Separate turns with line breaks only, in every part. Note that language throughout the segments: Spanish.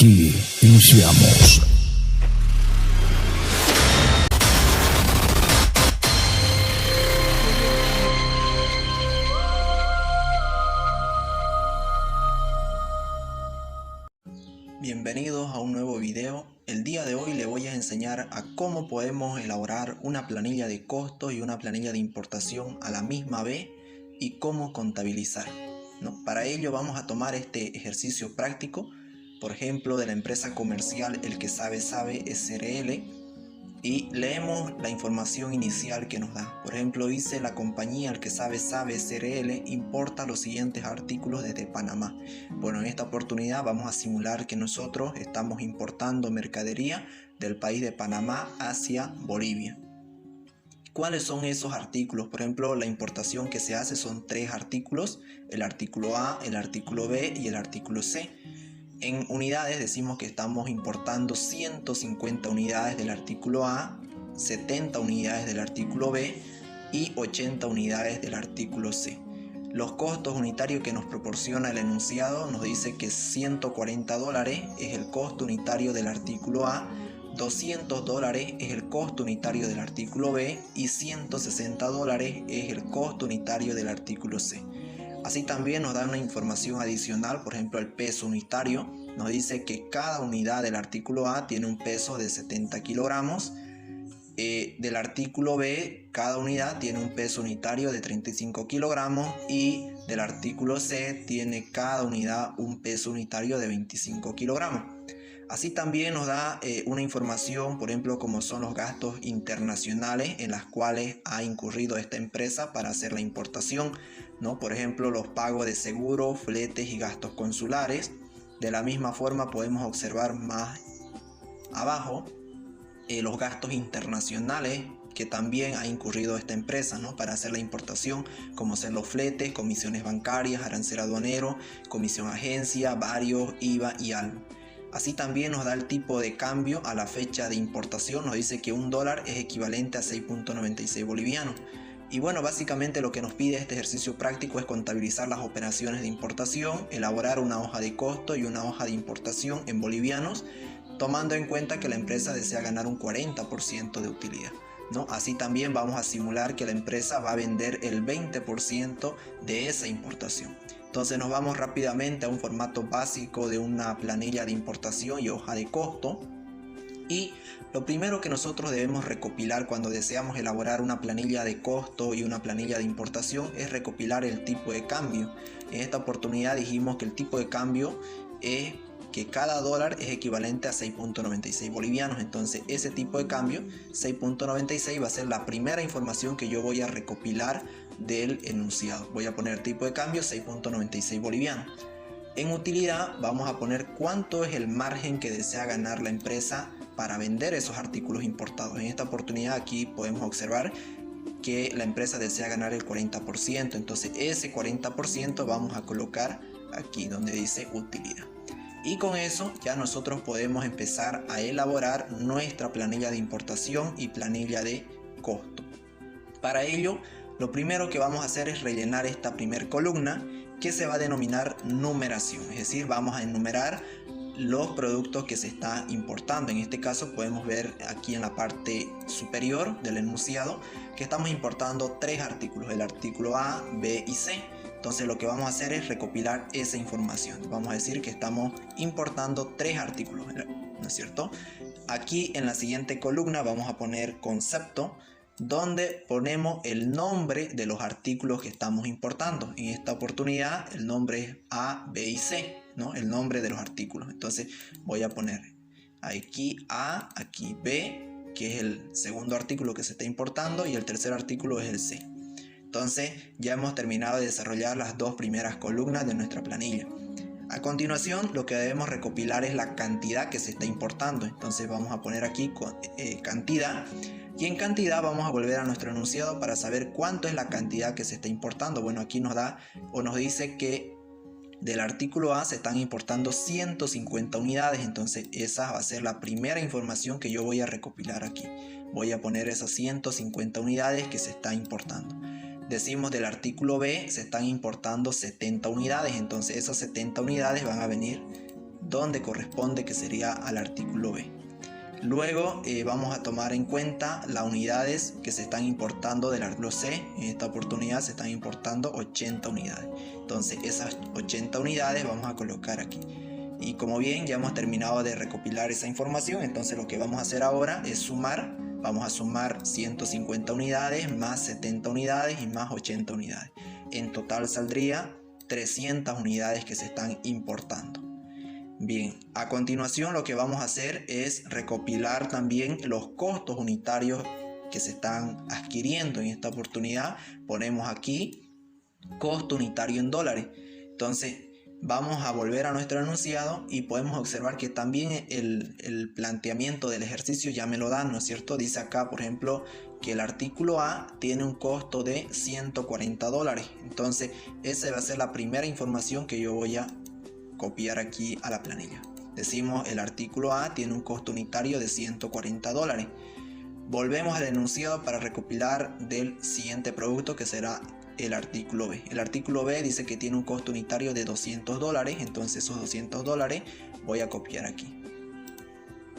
Aquí iniciamos.
Bienvenidos a un nuevo video. El día de hoy le voy a enseñar a cómo podemos elaborar una planilla de costos y una planilla de importación a la misma vez y cómo contabilizar, ¿no? Para ello vamos a tomar este ejercicio práctico, por ejemplo, de la empresa comercial El que sabe SRL, y leemos la información inicial que nos da. Por ejemplo, dice: la compañía El que sabe SRL importa los siguientes artículos desde Panamá. Bueno, en esta oportunidad vamos a simular que nosotros estamos importando mercadería del país de Panamá hacia Bolivia. ¿Cuáles son esos artículos? Por ejemplo, la importación que se hace son 3 artículos: el artículo A, el artículo B y el artículo C. En unidades decimos que estamos importando 150 unidades del artículo A, 70 unidades del artículo B y 80 unidades del artículo C. Los costos unitarios que nos proporciona el enunciado nos dice que $140 es el costo unitario del artículo A, $200 es el costo unitario del artículo B y $160 es el costo unitario del artículo C. Así también nos da una información adicional, por ejemplo, el peso unitario. Nos dice que cada unidad del artículo A tiene un peso de 70 kilogramos. Del artículo B, cada unidad tiene un peso unitario de 35 kilogramos. Y del artículo C tiene cada unidad un peso unitario de 25 kilogramos. Así también nos da una información, por ejemplo, como son los gastos internacionales en las cuales ha incurrido esta empresa para hacer la importación, ¿no? Por ejemplo, los pagos de seguro, fletes y gastos consulares. De la misma forma podemos observar más abajo los gastos internacionales que también ha incurrido esta empresa, ¿no? Para hacer la importación, como ser los fletes, comisiones bancarias, arancel aduanero, comisión agencia, varios, IVA y algo. Así también nos da el tipo de cambio a la fecha de importación. Nos dice que $1 es equivalente a 6.96 bolivianos. Y bueno, básicamente lo que nos pide este ejercicio práctico es contabilizar las operaciones de importación, elaborar una hoja de costo y una hoja de importación en bolivianos, tomando en cuenta que la empresa desea ganar un 40% de utilidad, ¿no? Así también vamos a simular que la empresa va a vender el 20% de esa importación. Entonces nos vamos rápidamente a un formato básico de una planilla de importación y hoja de costo. Y lo primero que nosotros debemos recopilar cuando deseamos elaborar una planilla de costo y una planilla de importación es recopilar el tipo de cambio. En esta oportunidad dijimos que el tipo de cambio es que cada dólar es equivalente a 6.96 bolivianos. Entonces ese tipo de cambio, 6.96, va a ser la primera información que yo voy a recopilar del enunciado. Voy a poner tipo de cambio 6.96 bolivianos. En utilidad vamos a poner cuánto es el margen que desea ganar la empresa para vender esos artículos importados. En esta oportunidad aquí podemos observar que la empresa desea ganar el 40%. Entonces ese 40% vamos a colocar aquí donde dice utilidad. Y con eso ya nosotros podemos empezar a elaborar nuestra planilla de importación y planilla de costo. Para ello, lo primero que vamos a hacer es rellenar esta primera columna, que se va a denominar numeración. Es decir, vamos a enumerar los productos que se está importando. En este caso podemos ver aquí en la parte superior del enunciado que estamos importando 3 artículos, el artículo A, B y C. Entonces lo que vamos a hacer es recopilar esa información. Vamos a decir que estamos importando 3 artículos, ¿no es cierto? Aquí en la siguiente columna vamos a poner concepto, donde ponemos el nombre de los artículos que estamos importando. En esta oportunidad el nombre es A, B y C, ¿no? El nombre de los artículos. Entonces voy a poner aquí A, aquí B, que es el segundo artículo que se está importando, y el tercer artículo es el C. Entonces ya hemos terminado de desarrollar las 2 primeras columnas de nuestra planilla. A continuación lo que debemos recopilar es la cantidad que se está importando. Entonces vamos a poner aquí cantidad, y en cantidad vamos a volver a nuestro enunciado para saber cuánto es la cantidad que se está importando. Bueno, aquí nos da o nos dice que del artículo A se están importando 150 unidades. Entonces esa va a ser la primera información que yo voy a recopilar aquí. Voy a poner esas 150 unidades que se está importando. Decimos del artículo B se están importando 70 unidades, entonces esas 70 unidades van a venir donde corresponde, que sería al artículo B. Luego vamos a tomar en cuenta las unidades que se están importando del artículo C. En esta oportunidad se están importando 80 unidades. Entonces esas 80 unidades vamos a colocar aquí. Y como bien ya hemos terminado de recopilar esa información, entonces lo que vamos a hacer ahora es sumar. Vamos a sumar 150 unidades más 70 unidades y más 80 unidades. En total saldría 300 unidades que se están importando. Bien, a continuación lo que vamos a hacer es recopilar también los costos unitarios que se están adquiriendo. En esta oportunidad ponemos aquí costo unitario en dólares. Entonces vamos a volver a nuestro enunciado y podemos observar que también el planteamiento del ejercicio ya me lo dan, ¿no es cierto? Dice acá, por ejemplo, que el artículo A tiene un costo de 140 dólares. Entonces esa va a ser la primera información que yo voy a copiar aquí a la planilla. Decimos el artículo A tiene un costo unitario de 140 dólares. Volvemos al enunciado para recopilar del siguiente producto, que será el artículo B. El artículo B dice que tiene un costo unitario de 200 dólares. Entonces esos 200 dólares voy a copiar aquí.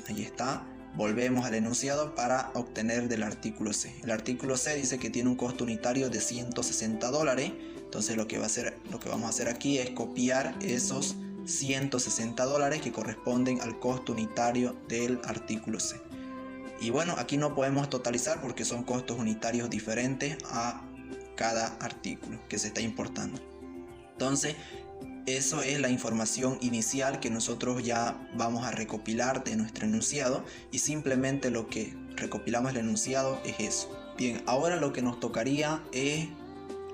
Ahí está. Volvemos al enunciado para obtener del artículo C. El artículo C dice que tiene un costo unitario de 160 dólares. Entonces lo que vamos a hacer aquí es copiar esos 160 dólares que corresponden al costo unitario del artículo C. Y bueno, aquí no podemos totalizar porque son costos unitarios diferentes a cada artículo que se está importando. Entonces eso es la información inicial que nosotros ya vamos a recopilar de nuestro enunciado, y simplemente lo que recopilamos el enunciado es eso. Bien, ahora lo que nos tocaría es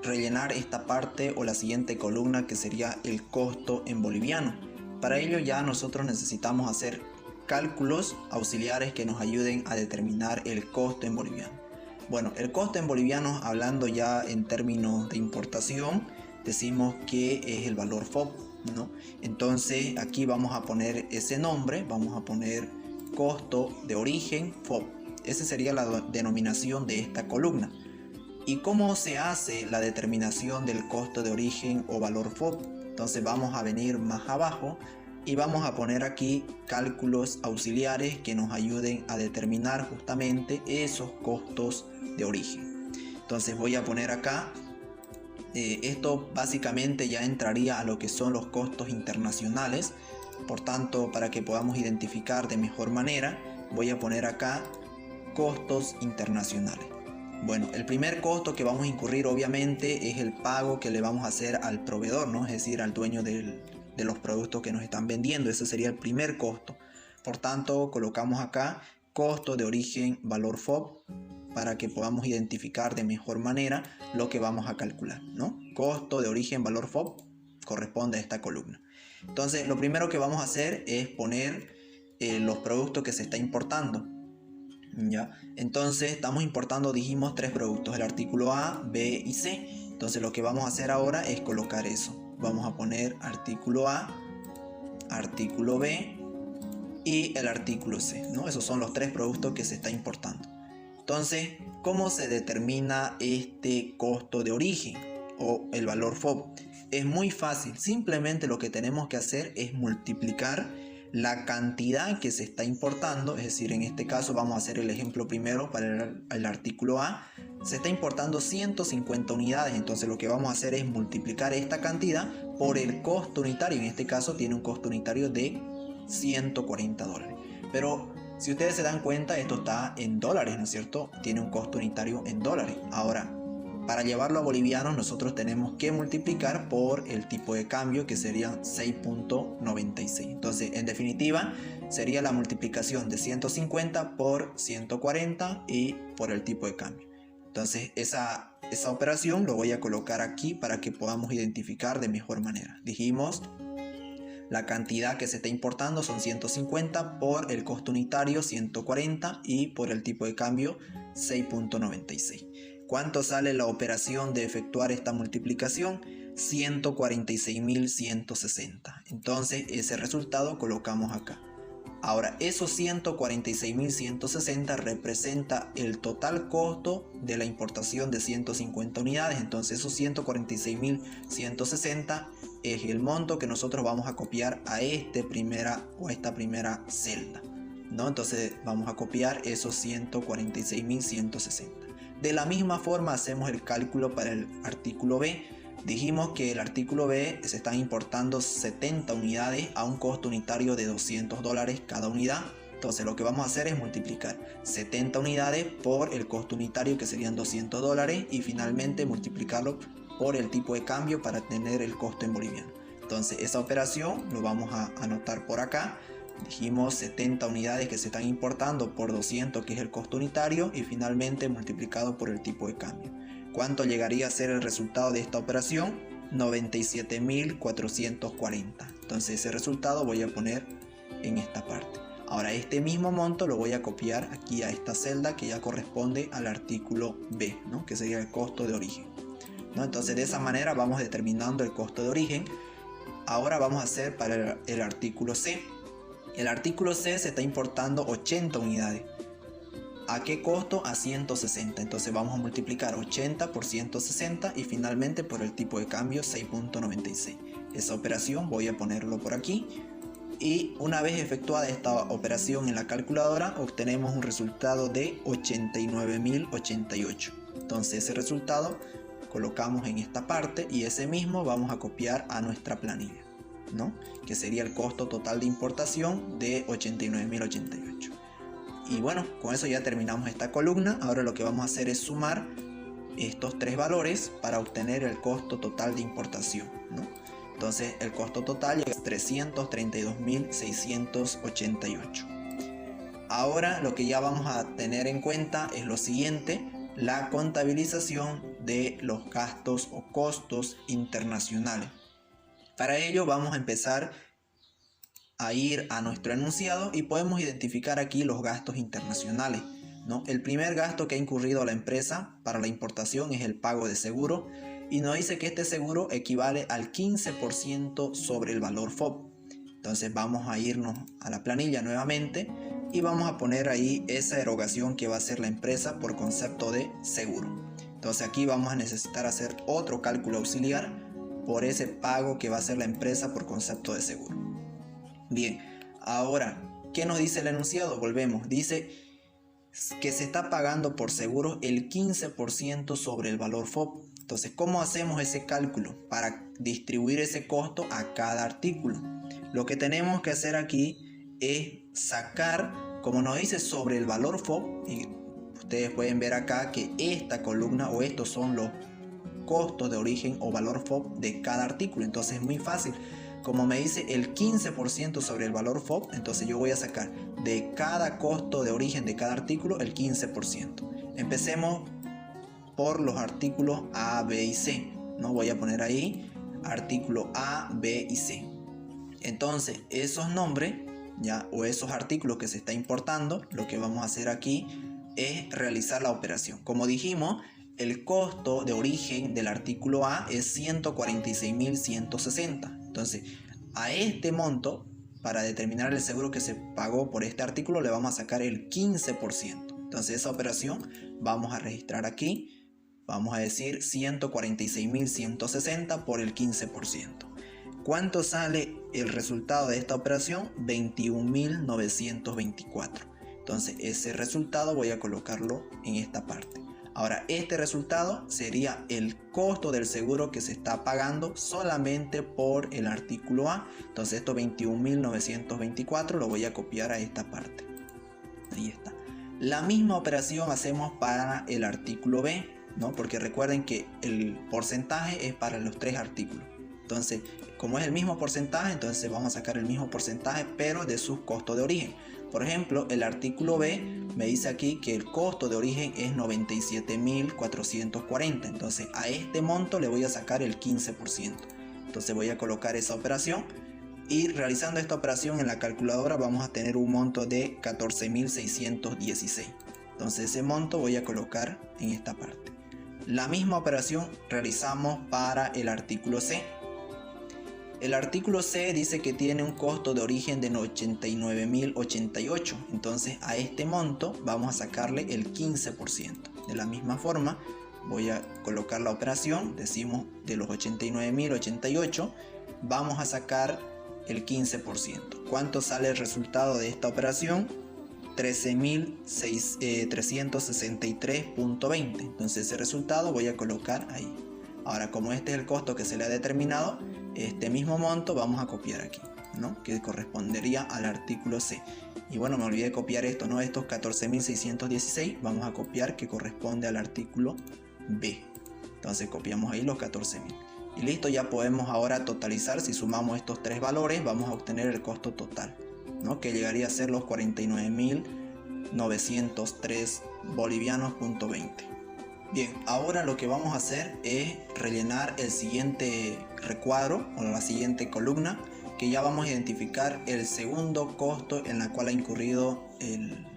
rellenar esta parte o la siguiente columna, que sería el costo en boliviano. Para ello ya nosotros necesitamos hacer cálculos auxiliares que nos ayuden a determinar el costo en boliviano. Bueno, el costo en boliviano, hablando ya en términos de importación, decimos que es el valor FOB, ¿no? Entonces aquí vamos a poner ese nombre, vamos a poner costo de origen FOB. Esa sería la denominación de esta columna. ¿Y cómo se hace la determinación del costo de origen o valor FOB? Entonces vamos a venir más abajo y vamos a poner aquí cálculos auxiliares que nos ayuden a determinar justamente esos costos de origen. Entonces voy a poner acá, esto básicamente ya entraría a lo que son los costos internacionales. Por tanto, para que podamos identificar de mejor manera, voy a poner acá costos internacionales. Bueno, el primer costo que vamos a incurrir obviamente es el pago que le vamos a hacer al proveedor, ¿no? Es decir, al dueño de los productos que nos están vendiendo. Ese sería el primer costo. Por tanto, colocamos acá costo de origen valor FOB para que podamos identificar de mejor manera lo que vamos a calcular, ¿no? Costo de origen valor FOB corresponde a esta columna. Entonces, lo primero que vamos a hacer es poner los productos que se está importando. ¿Ya? Entonces estamos importando, dijimos, 3 productos, el artículo A, B y C. Entonces lo que vamos a hacer ahora es colocar eso. Vamos a poner artículo A, artículo B y el artículo C, ¿no? Esos son los 3 productos que se está importando. Entonces, ¿cómo se determina este costo de origen o el valor FOB? Es muy fácil. Simplemente lo que tenemos que hacer es multiplicar la cantidad que se está importando. Es decir, en este caso vamos a hacer el ejemplo primero para el artículo A. Se está importando 150 unidades. Entonces lo que vamos a hacer es multiplicar esta cantidad por el costo unitario. En este caso tiene un costo unitario de 140 dólares. Pero si ustedes se dan cuenta, esto está en dólares, ¿no es cierto? Tiene un costo unitario en dólares. Ahora, para llevarlo a bolivianos, nosotros tenemos que multiplicar por el tipo de cambio, que sería 6.96. Entonces, en definitiva, sería la multiplicación de 150 por 140 y por el tipo de cambio. Entonces, esa operación lo voy a colocar aquí para que podamos identificar de mejor manera. Dijimos, la cantidad que se está importando son 150 por el costo unitario 140 y por el tipo de cambio 6.96. ¿Cuánto sale la operación de efectuar esta multiplicación? 146.160. Entonces ese resultado colocamos acá. Ahora, esos 146.160 representa el total costo de la importación de 150 unidades. Entonces esos 146.160 es el monto que nosotros vamos a copiar a esta primera celda, ¿no? Entonces vamos a copiar esos 146.160. De la misma forma hacemos el cálculo para el artículo B. Dijimos que el artículo B se están importando 70 unidades a un costo unitario de $200 cada unidad. Entonces lo que vamos a hacer es multiplicar 70 unidades por el costo unitario, que serían $200, y finalmente multiplicarlo por el tipo de cambio para tener el costo en boliviano. Entonces esa operación lo vamos a anotar por acá. Dijimos 70 unidades que se están importando por 200, que es el costo unitario, y finalmente multiplicado por el tipo de cambio. ¿Cuánto llegaría a ser el resultado de esta operación? 97.440. Entonces ese resultado voy a poner en esta parte. Ahora este mismo monto lo voy a copiar aquí a esta celda que ya corresponde al artículo B, ¿no? Que sería el costo de origen, ¿no? Entonces de esa manera vamos determinando el costo de origen. Ahora vamos a hacer para el artículo C. El artículo C se está importando 80 unidades. ¿A qué costo? A 160. Entonces vamos a multiplicar 80 por 160 y finalmente por el tipo de cambio 6.96. Esa operación voy a ponerlo por aquí. Y una vez efectuada esta operación en la calculadora, obtenemos un resultado de 89.088. Entonces ese resultado colocamos en esta parte y ese mismo vamos a copiar a nuestra planilla, ¿no? Que sería el costo total de importación de 89.088. Y bueno, con eso ya terminamos esta columna. Ahora lo que vamos a hacer es sumar estos tres valores para obtener el costo total de importación, ¿no? Entonces el costo total es 332.688. Ahora lo que ya vamos a tener en cuenta es lo siguiente: la contabilización de los gastos o costos internacionales. Para ello vamos a empezar a ir a nuestro enunciado y podemos identificar aquí los gastos internacionales, ¿no? El primer gasto que ha incurrido la empresa para la importación es el pago de seguro, y nos dice que este seguro equivale al 15% sobre el valor FOB. Entonces vamos a irnos a la planilla nuevamente y vamos a poner ahí esa erogación que va a hacer la empresa por concepto de seguro. Entonces aquí vamos a necesitar hacer otro cálculo auxiliar por ese pago que va a hacer la empresa por concepto de seguro. Bien, ahora, ¿qué nos dice el enunciado? Volvemos, dice que se está pagando por seguro el 15% sobre el valor FOB. Entonces, ¿cómo hacemos ese cálculo para distribuir ese costo a cada artículo? Lo que tenemos que hacer aquí es sacar, como nos dice, sobre el valor FOB, y ustedes pueden ver acá que esta columna o estos son los costos de origen o valor FOB de cada artículo. Entonces es muy fácil. Como me dice el 15% sobre el valor FOB, entonces yo voy a sacar de cada costo de origen de cada artículo el 15%. Empecemos por los artículos A, B y C, ¿no? Voy a poner ahí artículo A, B y C. Entonces esos nombres, ya, o esos artículos que se está importando, lo que vamos a hacer aquí es realizar la operación. Como dijimos, el costo de origen del artículo A es 146.160. Entonces, a este monto, para determinar el seguro que se pagó por este artículo, le vamos a sacar el 15%. Entonces, esa operación vamos a registrar aquí. Vamos a decir 146.160 por el 15%. ¿Cuánto sale el resultado de esta operación? 21.924. Entonces, ese resultado voy a colocarlo en esta parte. Ahora, este resultado sería el costo del seguro que se está pagando solamente por el artículo A. Entonces, estos 21.924 lo voy a copiar a esta parte. Ahí está. La misma operación hacemos para el artículo B, ¿no? Porque recuerden que el porcentaje es para los tres artículos. Entonces, como es el mismo porcentaje, entonces vamos a sacar el mismo porcentaje, pero de sus costos de origen. Por ejemplo, el artículo B me dice aquí que el costo de origen es 97.440. Entonces a este monto le voy a sacar el 15%. Entonces voy a colocar esa operación y realizando esta operación en la calculadora vamos a tener un monto de 14.616. Entonces ese monto voy a colocar en esta parte. La misma operación realizamos para el artículo C. El artículo C dice que tiene un costo de origen de 89.088. Entonces a este monto vamos a sacarle el 15%. De la misma forma voy a colocar la operación. Decimos de los 89.088 vamos a sacar el 15%. ¿Cuánto sale el resultado de esta operación? 13.363.20. Entonces ese resultado voy a colocar ahí. Ahora, como este es el costo que se le ha determinado, este mismo monto vamos a copiar aquí, ¿no? Que correspondería al artículo C. Y bueno, me olvidé de copiar esto, ¿no? Estos 14.616 vamos a copiar, que corresponde al artículo B. Entonces copiamos ahí los 14.000. Y listo, ya podemos ahora totalizar. Si sumamos estos tres valores vamos a obtener el costo total, ¿no? Que llegaría a ser los 49.903 bolivianos.20. Bien, ahora lo que vamos a hacer es rellenar el siguiente recuadro o la siguiente columna, que ya vamos a identificar el segundo costo en la cual ha incurrido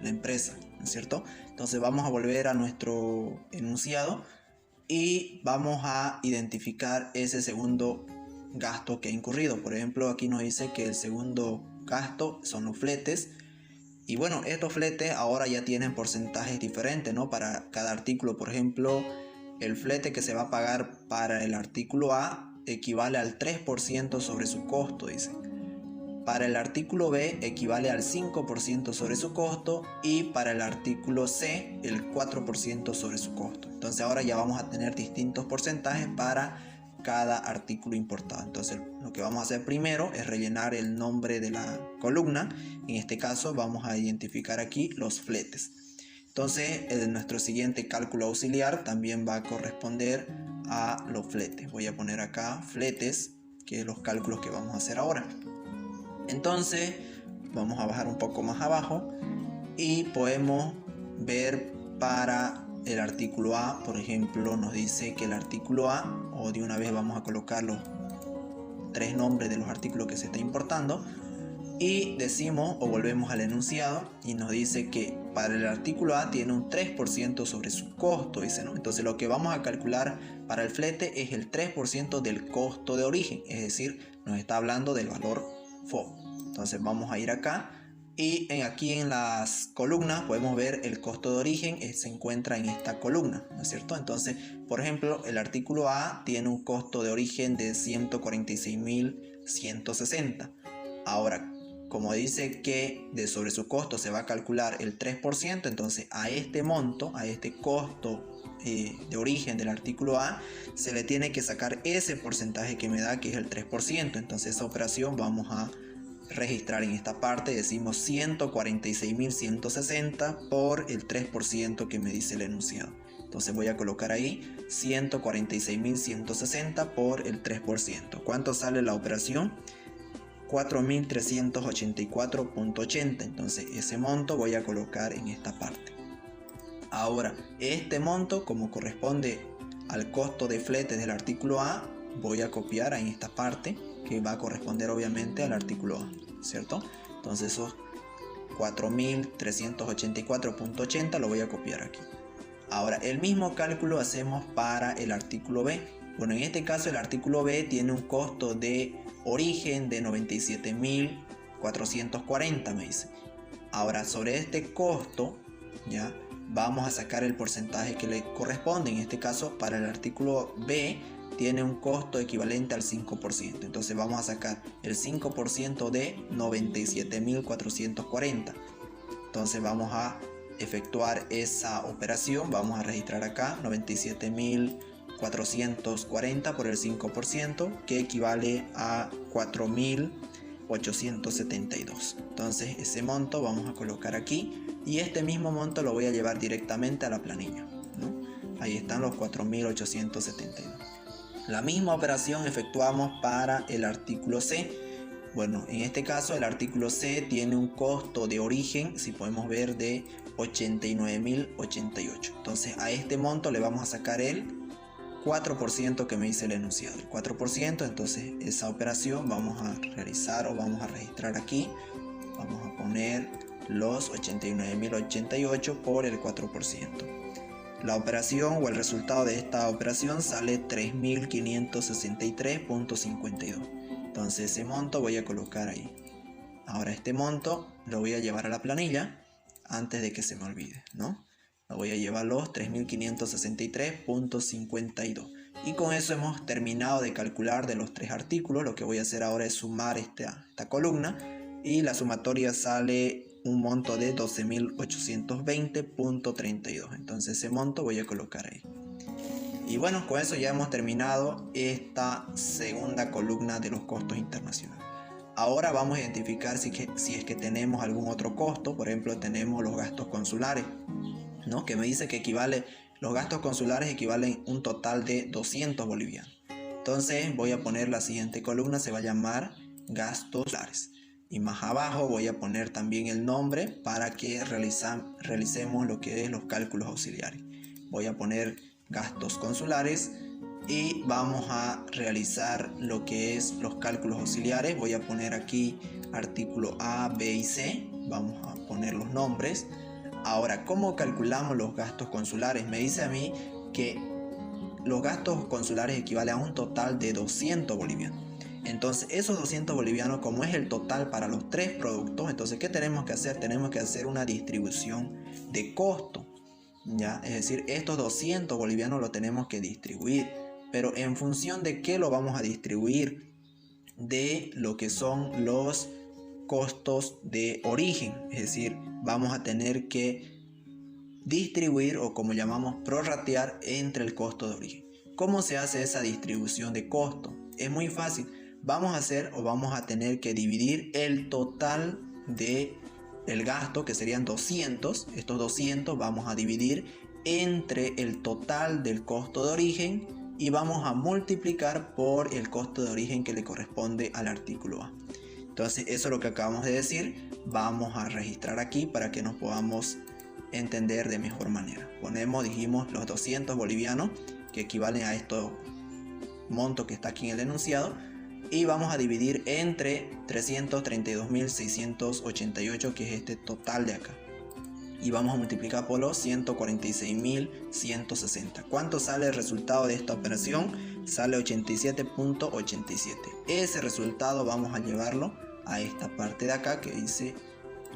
la empresa, ¿no es cierto? Entonces vamos a volver a nuestro enunciado y vamos a identificar ese segundo gasto que ha incurrido. Por ejemplo, aquí nos dice que el segundo gasto son los fletes. Y bueno, estos fletes ahora ya tienen porcentajes diferentes, ¿no? Para cada artículo. Por ejemplo, el flete que se va a pagar para el artículo A equivale al 3% sobre su costo, dice. Para el artículo B equivale al 5% sobre su costo, y para el artículo C el 4% sobre su costo. Entonces ahora ya vamos a tener distintos porcentajes para cada artículo importado. Entonces lo que vamos a hacer primero es rellenar el nombre de la columna. En este caso vamos a identificar aquí los fletes. Entonces nuestro siguiente cálculo auxiliar también va a corresponder a los fletes. Voy a poner acá fletes, que es los cálculos que vamos a hacer ahora. Entonces vamos a bajar un poco más abajo y podemos ver para el artículo A. Por ejemplo, nos dice que el artículo A, o de una vez vamos a colocar los tres nombres de los artículos que se está importando, y decimos o volvemos al enunciado y nos dice que para el artículo A tiene un 3% sobre su costo, dice, ¿no? Entonces lo que vamos a calcular para el flete es el 3% del costo de origen, es decir, nos está hablando del valor FOB. Entonces vamos a ir acá y aquí en las columnas podemos ver el costo de origen, se encuentra en esta columna, ¿no es cierto? Entonces, por ejemplo, el artículo A tiene un costo de origen de 146.160. Ahora, como dice que sobre su costo se va a calcular el 3%, entonces a este monto, a este costo de origen del artículo A, se le tiene que sacar ese porcentaje que me da, que es el 3%. Entonces esa operación vamos a registrar en esta parte. Decimos 146.160 por el 3% que me dice el enunciado. Entonces voy a colocar ahí 146.160 por el 3%. ¿Cuánto sale la operación? 4.384.80. Entonces ese monto voy a colocar en esta parte. Ahora, este monto, como corresponde al costo de flete del artículo A, voy a copiar en esta parte, que va a corresponder obviamente al artículo A, ¿cierto? Entonces esos 4.384.80 lo voy a copiar aquí. Ahora, el mismo cálculo hacemos para el artículo B. Bueno, en este caso el artículo B tiene un costo de origen de 97.440, me dice. Ahora, sobre este costo, ya vamos a sacar el porcentaje que le corresponde. En este caso, para el artículo B tiene un costo equivalente al 5%. Entonces vamos a sacar el 5% de 97.440. Entonces vamos a efectuar esa operación. Vamos a registrar acá 97.440 por el 5%, que equivale a 4.872. Entonces ese monto vamos a colocar aquí, y este mismo monto lo voy a llevar directamente a la planilla, ¿no? Ahí están los 4.872. La misma operación efectuamos para el artículo C. Bueno, en este caso el artículo C tiene un costo de origen, si podemos ver, de 89.088. Entonces a este monto le vamos a sacar el 4% que me dice el enunciado, el 4%. Entonces esa operación vamos a realizar, o vamos a registrar aquí. Vamos a poner los 89.088 por el 4%. La operación o el resultado de esta operación sale 3.563.52. Entonces ese monto voy a colocar ahí. Ahora este monto lo voy a llevar a la planilla antes de que se me olvide, ¿no? Lo voy a llevar los 3.563.52. Y con eso hemos terminado de calcular de los tres artículos. Lo que voy a hacer ahora es sumar esta columna y la sumatoria sale un monto de 12.820.32. Entonces ese monto voy a colocar ahí. Y bueno, con eso ya hemos terminado esta segunda columna de los costos internacionales. Ahora vamos a identificar si es que tenemos algún otro costo. Por ejemplo, tenemos los gastos consulares, ¿no? Que me dice que los gastos consulares equivalen un total de 200 bolivianos. Entonces voy a poner la siguiente columna, se va a llamar gastos consulares. Y más abajo voy a poner también el nombre para que realicemos lo que es los cálculos auxiliares. Voy a poner gastos consulares y vamos a realizar lo que es los cálculos auxiliares. Voy a poner aquí artículo A, B y C. Vamos a poner los nombres. Ahora, ¿cómo calculamos los gastos consulares? Me dice a mí que los gastos consulares equivalen a un total de 200 bolivianos. Entonces, esos 200 bolivianos, como es el total para los tres productos, entonces, ¿qué tenemos que hacer? Tenemos que hacer una distribución de costo, ¿ya? Es decir, estos 200 bolivianos lo tenemos que distribuir. Pero ¿en función de qué lo vamos a distribuir? De lo que son los costos de origen. Es decir, vamos a tener que distribuir, o como llamamos, prorratear entre el costo de origen. ¿Cómo se hace esa distribución de costo? Es muy fácil. Vamos a tener que dividir el total de el gasto, que serían 200. Estos 200 vamos a dividir entre el total del costo de origen y vamos a multiplicar por el costo de origen que le corresponde al artículo A. Entonces eso es lo que acabamos de decir. Vamos a registrar aquí para que nos podamos entender de mejor manera. Dijimos los 200 bolivianos, que equivalen a estos montos que está aquí en el enunciado, y vamos a dividir entre 332.688, que es este total de acá, y vamos a multiplicar por los 146.160. ¿Cuánto sale el resultado de esta operación? Sale 87.87. Ese resultado vamos a llevarlo a esta parte de acá que dice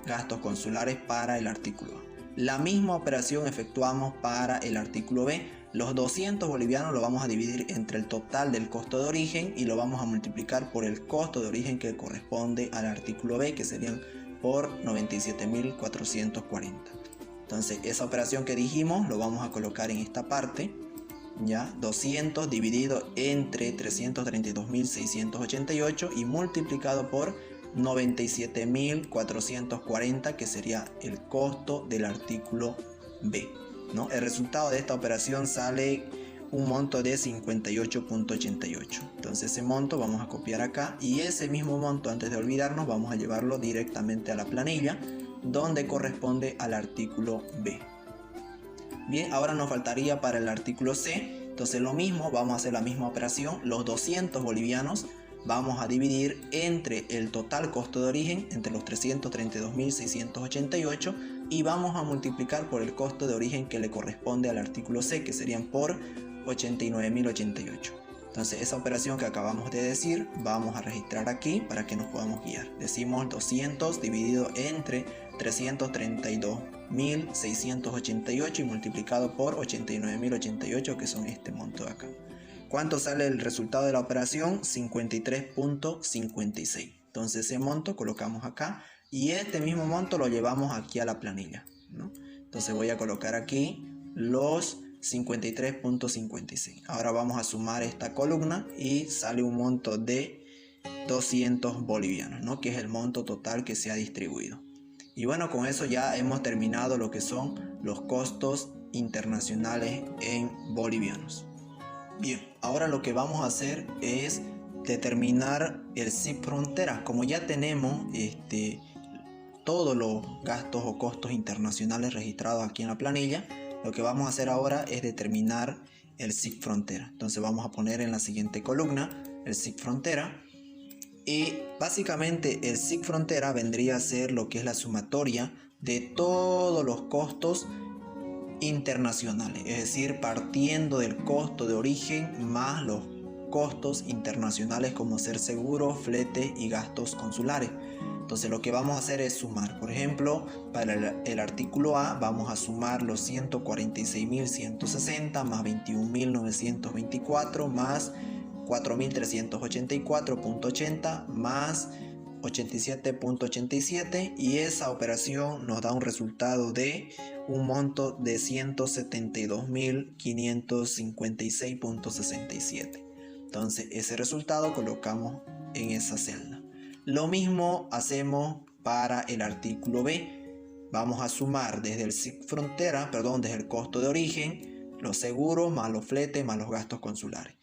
gastos consulares para el artículo A. La misma operación efectuamos para el artículo B. Los 200 bolivianos lo vamos a dividir entre el total del costo de origen y lo vamos a multiplicar por el costo de origen que corresponde al artículo B, que serían por 97.440. Entonces esa operación que dijimos lo vamos a colocar en esta parte, ya, 200 dividido entre 332.688 y multiplicado por 97.440, que sería el costo del artículo B, ¿no? El resultado de esta operación sale un monto de 58.88. Entonces ese monto vamos a copiar acá, y ese mismo monto, antes de olvidarnos, vamos a llevarlo directamente a la planilla donde corresponde al artículo B. Bien, ahora nos faltaría para el artículo C. Entonces lo mismo, vamos a hacer la misma operación. Los 200 bolivianos vamos a dividir entre el total costo de origen, entre los 332.688, y vamos a multiplicar por el costo de origen que le corresponde al artículo C, que serían por 89.088. Entonces esa operación que acabamos de decir vamos a registrar aquí para que nos podamos guiar. Decimos 200 dividido entre 332.688 y multiplicado por 89.088, que son este monto de acá. ¿Cuánto sale el resultado de la operación? 53.56. Entonces ese monto colocamos acá y este mismo monto lo llevamos aquí a la planilla, ¿no? Entonces voy a colocar aquí los 53.56. Ahora vamos a sumar esta columna y sale un monto de 200 bolivianos, ¿no? Que es el monto total que se ha distribuido. Y bueno, con eso ya hemos terminado lo que son los costos internacionales en bolivianos. Bien, ahora lo que vamos a hacer es determinar el SIC frontera. Como ya tenemos todos los gastos o costos internacionales registrados aquí en la planilla, lo que vamos a hacer ahora es determinar el SIC frontera. Entonces vamos a poner en la siguiente columna el SIC frontera. Y básicamente el SIC frontera vendría a ser lo que es la sumatoria de todos los costos internacionales, es decir, partiendo del costo de origen más los costos internacionales como ser seguro, flete y gastos consulares. Entonces lo que vamos a hacer es sumar. Por ejemplo, para el artículo A vamos a sumar los 146.160 más 21.924 más 4.384.80 más 87.87, y esa operación nos da un resultado de un monto de 172.556.67. Entonces ese resultado colocamos en esa celda. Lo mismo hacemos para el artículo B. Vamos a sumar desde el SIC frontera, desde el costo de origen, los seguros más los fletes más los gastos consulares.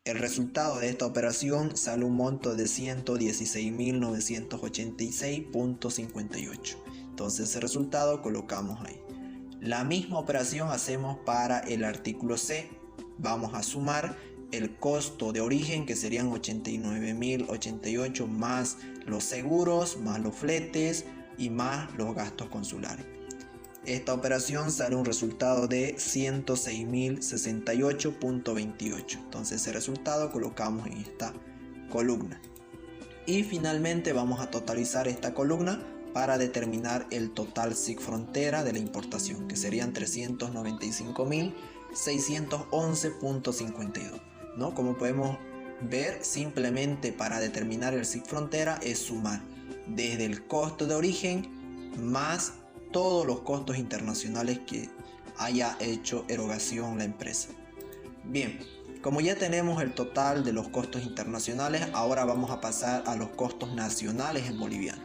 El resultado de esta operación sale un monto de 116.986.58. Entonces ese resultado colocamos ahí. La misma operación hacemos para el artículo C. Vamos a sumar el costo de origen, que serían 89.088 más los seguros, más los fletes y más los gastos consulares. Esta operación sale un resultado de 106.068.28. Entonces ese resultado colocamos en esta columna. Y finalmente vamos a totalizar esta columna para determinar el total SIC frontera de la importación, que serían 395.611.52. ¿No? Como podemos ver, simplemente para determinar el SIC frontera es sumar desde el costo de origen más todos los costos internacionales que haya hecho erogación la empresa. Bien, como ya tenemos el total de los costos internacionales, ahora vamos a pasar a los costos nacionales en boliviano,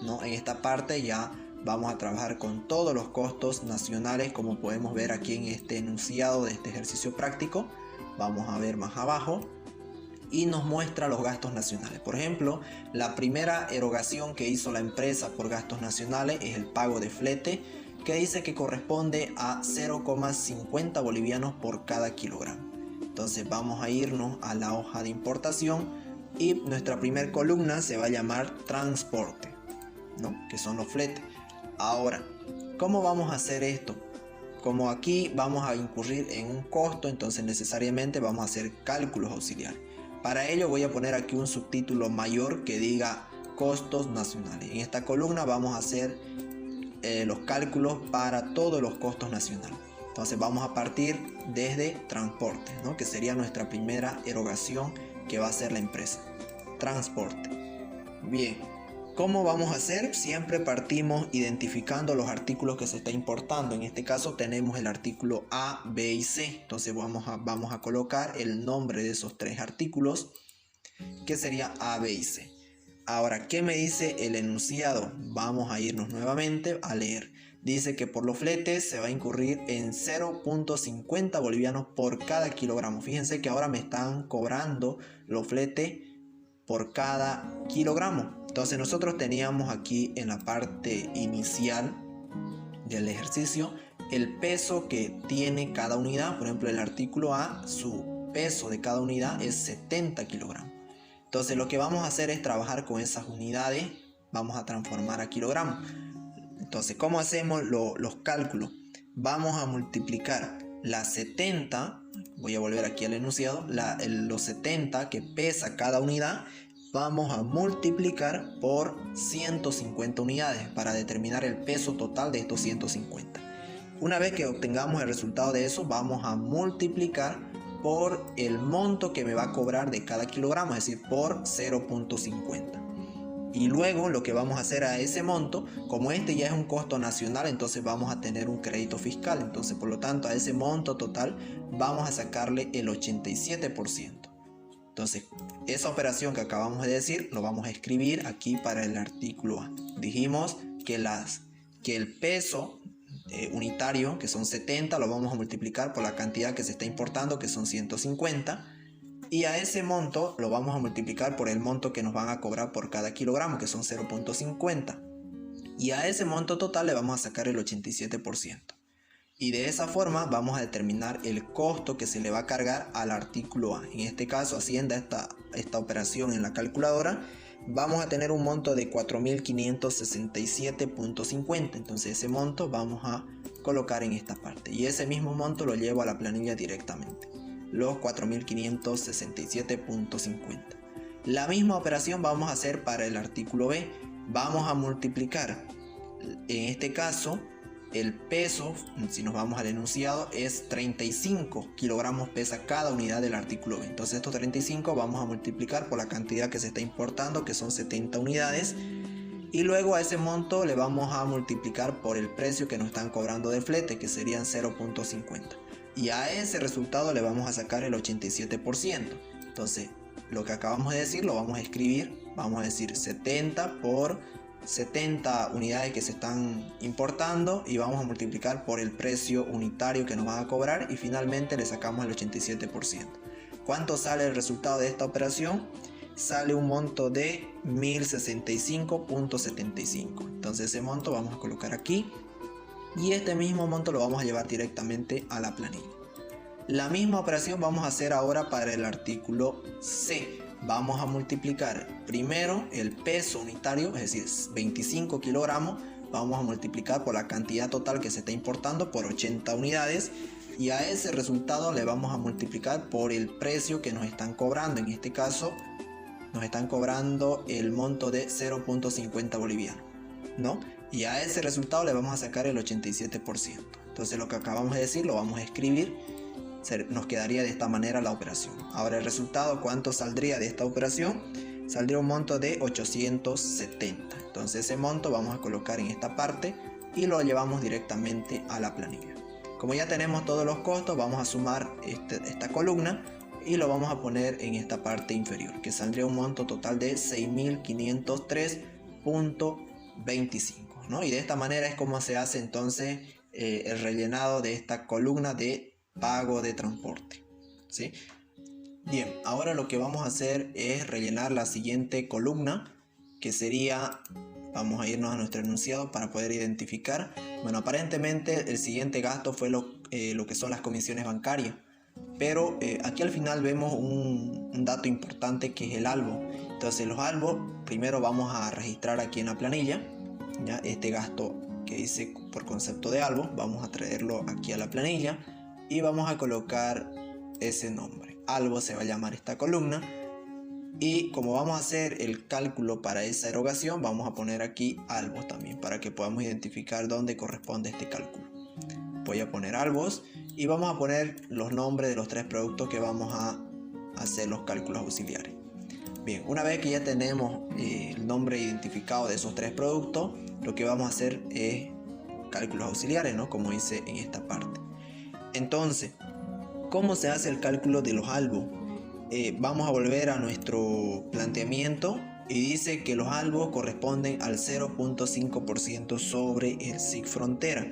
¿no? En esta parte ya vamos a trabajar con todos los costos nacionales, como podemos ver aquí en este enunciado de este ejercicio práctico. Vamos a ver más abajo y nos muestra los gastos nacionales. Por ejemplo, la primera erogación que hizo la empresa por gastos nacionales es el pago de flete, que dice que corresponde a 0,50 bolivianos por cada kilogramo. Entonces vamos a irnos a la hoja de importación y nuestra primera columna se va a llamar transporte, ¿no? Que son los fletes. Ahora, ¿cómo vamos a hacer esto? Como aquí vamos a incurrir en un costo, entonces necesariamente vamos a hacer cálculos auxiliares. Para ello voy a poner aquí un subtítulo mayor que diga costos nacionales. En esta columna vamos a hacer los cálculos para todos los costos nacionales. Entonces vamos a partir desde transporte, ¿no? Que sería nuestra primera erogación que va a hacer la empresa. Transporte. Bien, ¿cómo vamos a hacer? Siempre partimos identificando los artículos que se está importando. En este caso tenemos el artículo A, B y C. Entonces vamos a colocar el nombre de esos tres artículos, que sería A, B y C. Ahora, ¿qué me dice el enunciado? Vamos a irnos nuevamente a leer. Dice que por los fletes se va a incurrir en 0.50 bolivianos por cada kilogramo. Fíjense que ahora me están cobrando los fletes por cada kilogramo. Entonces nosotros teníamos aquí en la parte inicial del ejercicio el peso que tiene cada unidad. Por ejemplo, el artículo A, su peso de cada unidad es 70 kilogramos. Entonces lo que vamos a hacer es trabajar con esas unidades, vamos a transformar a kilogramos. Entonces, ¿cómo hacemos los cálculos? Vamos a multiplicar la 70, voy a volver aquí al enunciado, los 70 que pesa cada unidad, vamos a multiplicar por 150 unidades para determinar el peso total de estos 150. Una vez que obtengamos el resultado de eso, vamos a multiplicar por el monto que me va a cobrar de cada kilogramo, es decir, por 0.50. Y luego lo que vamos a hacer a ese monto, como este ya es un costo nacional, entonces vamos a tener un crédito fiscal. Entonces, por lo tanto, a ese monto total vamos a sacarle el 87%. Entonces, esa operación que acabamos de decir, lo vamos a escribir aquí para el artículo A. Dijimos que el peso unitario, que son 70, lo vamos a multiplicar por la cantidad que se está importando, que son 150. Y a ese monto lo vamos a multiplicar por el monto que nos van a cobrar por cada kilogramo, que son 0.50. Y a ese monto total le vamos a sacar el 87%. Y de esa forma vamos a determinar el costo que se le va a cargar al artículo A. En este caso, haciendo esta operación en la calculadora, vamos a tener un monto de 4.567.50. Entonces ese monto vamos a colocar en esta parte. Y ese mismo monto lo llevo a la planilla directamente. los 4.567.50. La misma operación vamos a hacer para el artículo B. Vamos a multiplicar, en este caso, el peso, si nos vamos al enunciado, es 35 kilogramos pesa cada unidad del artículo B. Entonces estos 35 vamos a multiplicar por la cantidad que se está importando, que son 70 unidades. Y luego a ese monto le vamos a multiplicar por el precio que nos están cobrando de flete, que serían 0.50. Y a ese resultado le vamos a sacar el 87%. Entonces lo que acabamos de decir lo vamos a escribir. Vamos a decir 70 por 70 unidades que se están importando y vamos a multiplicar por el precio unitario que nos van a cobrar y finalmente le sacamos el 87%. ¿Cuánto sale el resultado de esta operación? Sale un monto de 1065.75. Entonces ese monto vamos a colocar aquí y este mismo monto lo vamos a llevar directamente a la planilla. La misma operación vamos a hacer ahora para el artículo C. Vamos a multiplicar primero el peso unitario, es decir, 25 kilogramos. Vamos a multiplicar por la cantidad total que se está importando por 80 unidades. Y a ese resultado le vamos a multiplicar por el precio que nos están cobrando. En este caso nos están cobrando el monto de 0.50 boliviano, ¿no? Y a ese resultado le vamos a sacar el 87%. Entonces lo que acabamos de decir lo vamos a escribir. Nos quedaría de esta manera la operación. Ahora el resultado, ¿cuánto saldría de esta operación? Saldría un monto de 870. Entonces ese monto vamos a colocar en esta parte y lo llevamos directamente a la planilla. Como ya tenemos todos los costos, vamos a sumar esta columna y lo vamos a poner en esta parte inferior, que saldría un monto total de 6.503.25, ¿no? Y de esta manera es como se hace entonces el rellenado de esta columna de pago de transporte, ¿sí? Bien, ahora lo que vamos a hacer es rellenar la siguiente columna, que sería, vamos a irnos a nuestro enunciado para poder identificar. Bueno, aparentemente el siguiente gasto fue lo que son las comisiones bancarias, pero aquí al final vemos un dato importante que es el albo. Entonces los albos primero vamos a registrar aquí en la planilla, ¿ya? Este gasto que hice por concepto de albo, vamos a traerlo aquí a la planilla y vamos a colocar ese nombre. Albo se va a llamar esta columna. Y como vamos a hacer el cálculo para esa erogación, vamos a poner aquí albos también para que podamos identificar dónde corresponde este cálculo. Voy a poner albos y vamos a poner los nombres de los tres productos que vamos a hacer los cálculos auxiliares. Bien, una vez que ya tenemos el nombre identificado de esos tres productos, lo que vamos a hacer es cálculos auxiliares, ¿no? Como hice en esta parte. Entonces, ¿cómo se hace el cálculo de los albos? Vamos a volver a nuestro planteamiento y dice que los albos corresponden al 0.5% sobre el SIC frontera.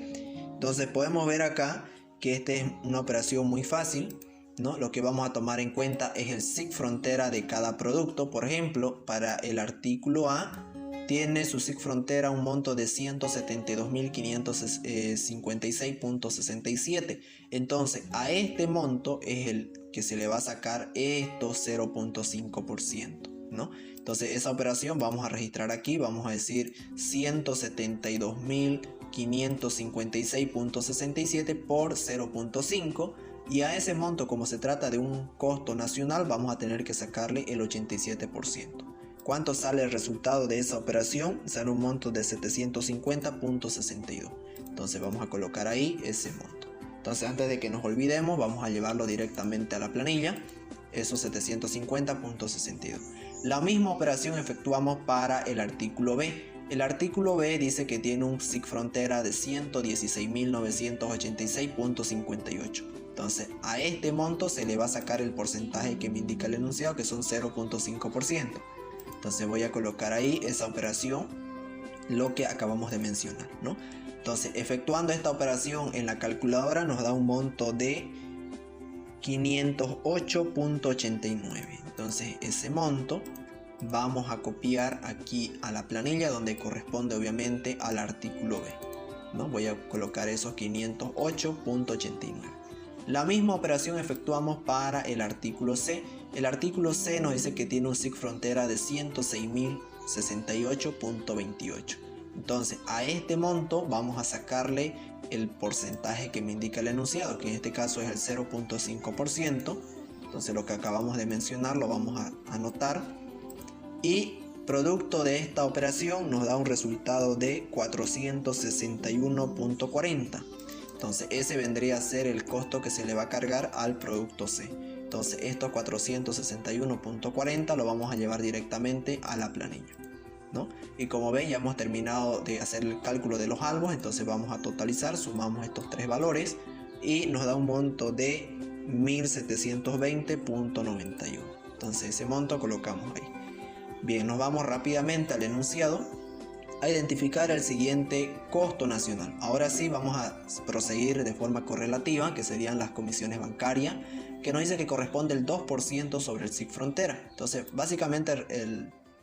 Entonces podemos ver acá que esta es una operación muy fácil, ¿no? Lo que vamos a tomar en cuenta es el SIC frontera de cada producto. Por ejemplo, para el artículo A tiene su SIC frontera un monto de 172.556.67. Entonces a este monto es el que se le va a sacar estos 0.5%, ¿no? Entonces esa operación vamos a registrar aquí, vamos a decir 172.556.67 por 0.5. Y a ese monto, como se trata de un costo nacional, vamos a tener que sacarle el 87%. ¿Cuánto sale el resultado de esa operación? Sale un monto de 750.62. Entonces vamos a colocar ahí ese monto. Entonces antes de que nos olvidemos, vamos a llevarlo directamente a la planilla, esos 750.62. La misma operación efectuamos para el artículo B. El artículo B dice que tiene un SIC frontera de 116.986.58. Entonces a este monto se le va a sacar el porcentaje que me indica el enunciado, que son 0.5%. Entonces voy a colocar ahí esa operación, lo que acabamos de mencionar, ¿no? Entonces efectuando esta operación en la calculadora nos da un monto de 508.89. Entonces ese monto vamos a copiar aquí a la planilla donde corresponde obviamente al artículo B, ¿no? Voy a colocar esos 508.89. La misma operación efectuamos para el artículo C. El artículo C nos dice que tiene un SIC frontera de 106.068.28. Entonces a este monto vamos a sacarle el porcentaje que me indica el enunciado, que en este caso es el 0.5%, Entonces lo que acabamos de mencionar lo vamos a anotar. Y producto de esta operación nos da un resultado de 461.40. Entonces ese vendría a ser el costo que se le va a cargar al producto C. Entonces estos 461.40 lo vamos a llevar directamente a la planilla, ¿no? Y como ven, ya hemos terminado de hacer el cálculo de los albos. Entonces vamos a totalizar, sumamos estos tres valores y nos da un monto de 1720.91. Entonces ese monto colocamos ahí. Bien, nos vamos rápidamente al enunciado a identificar el siguiente costo nacional. Ahora sí vamos a proseguir de forma correlativa, que serían las comisiones bancarias, que nos dice que corresponde el 2% sobre el SIC frontera. Entonces básicamente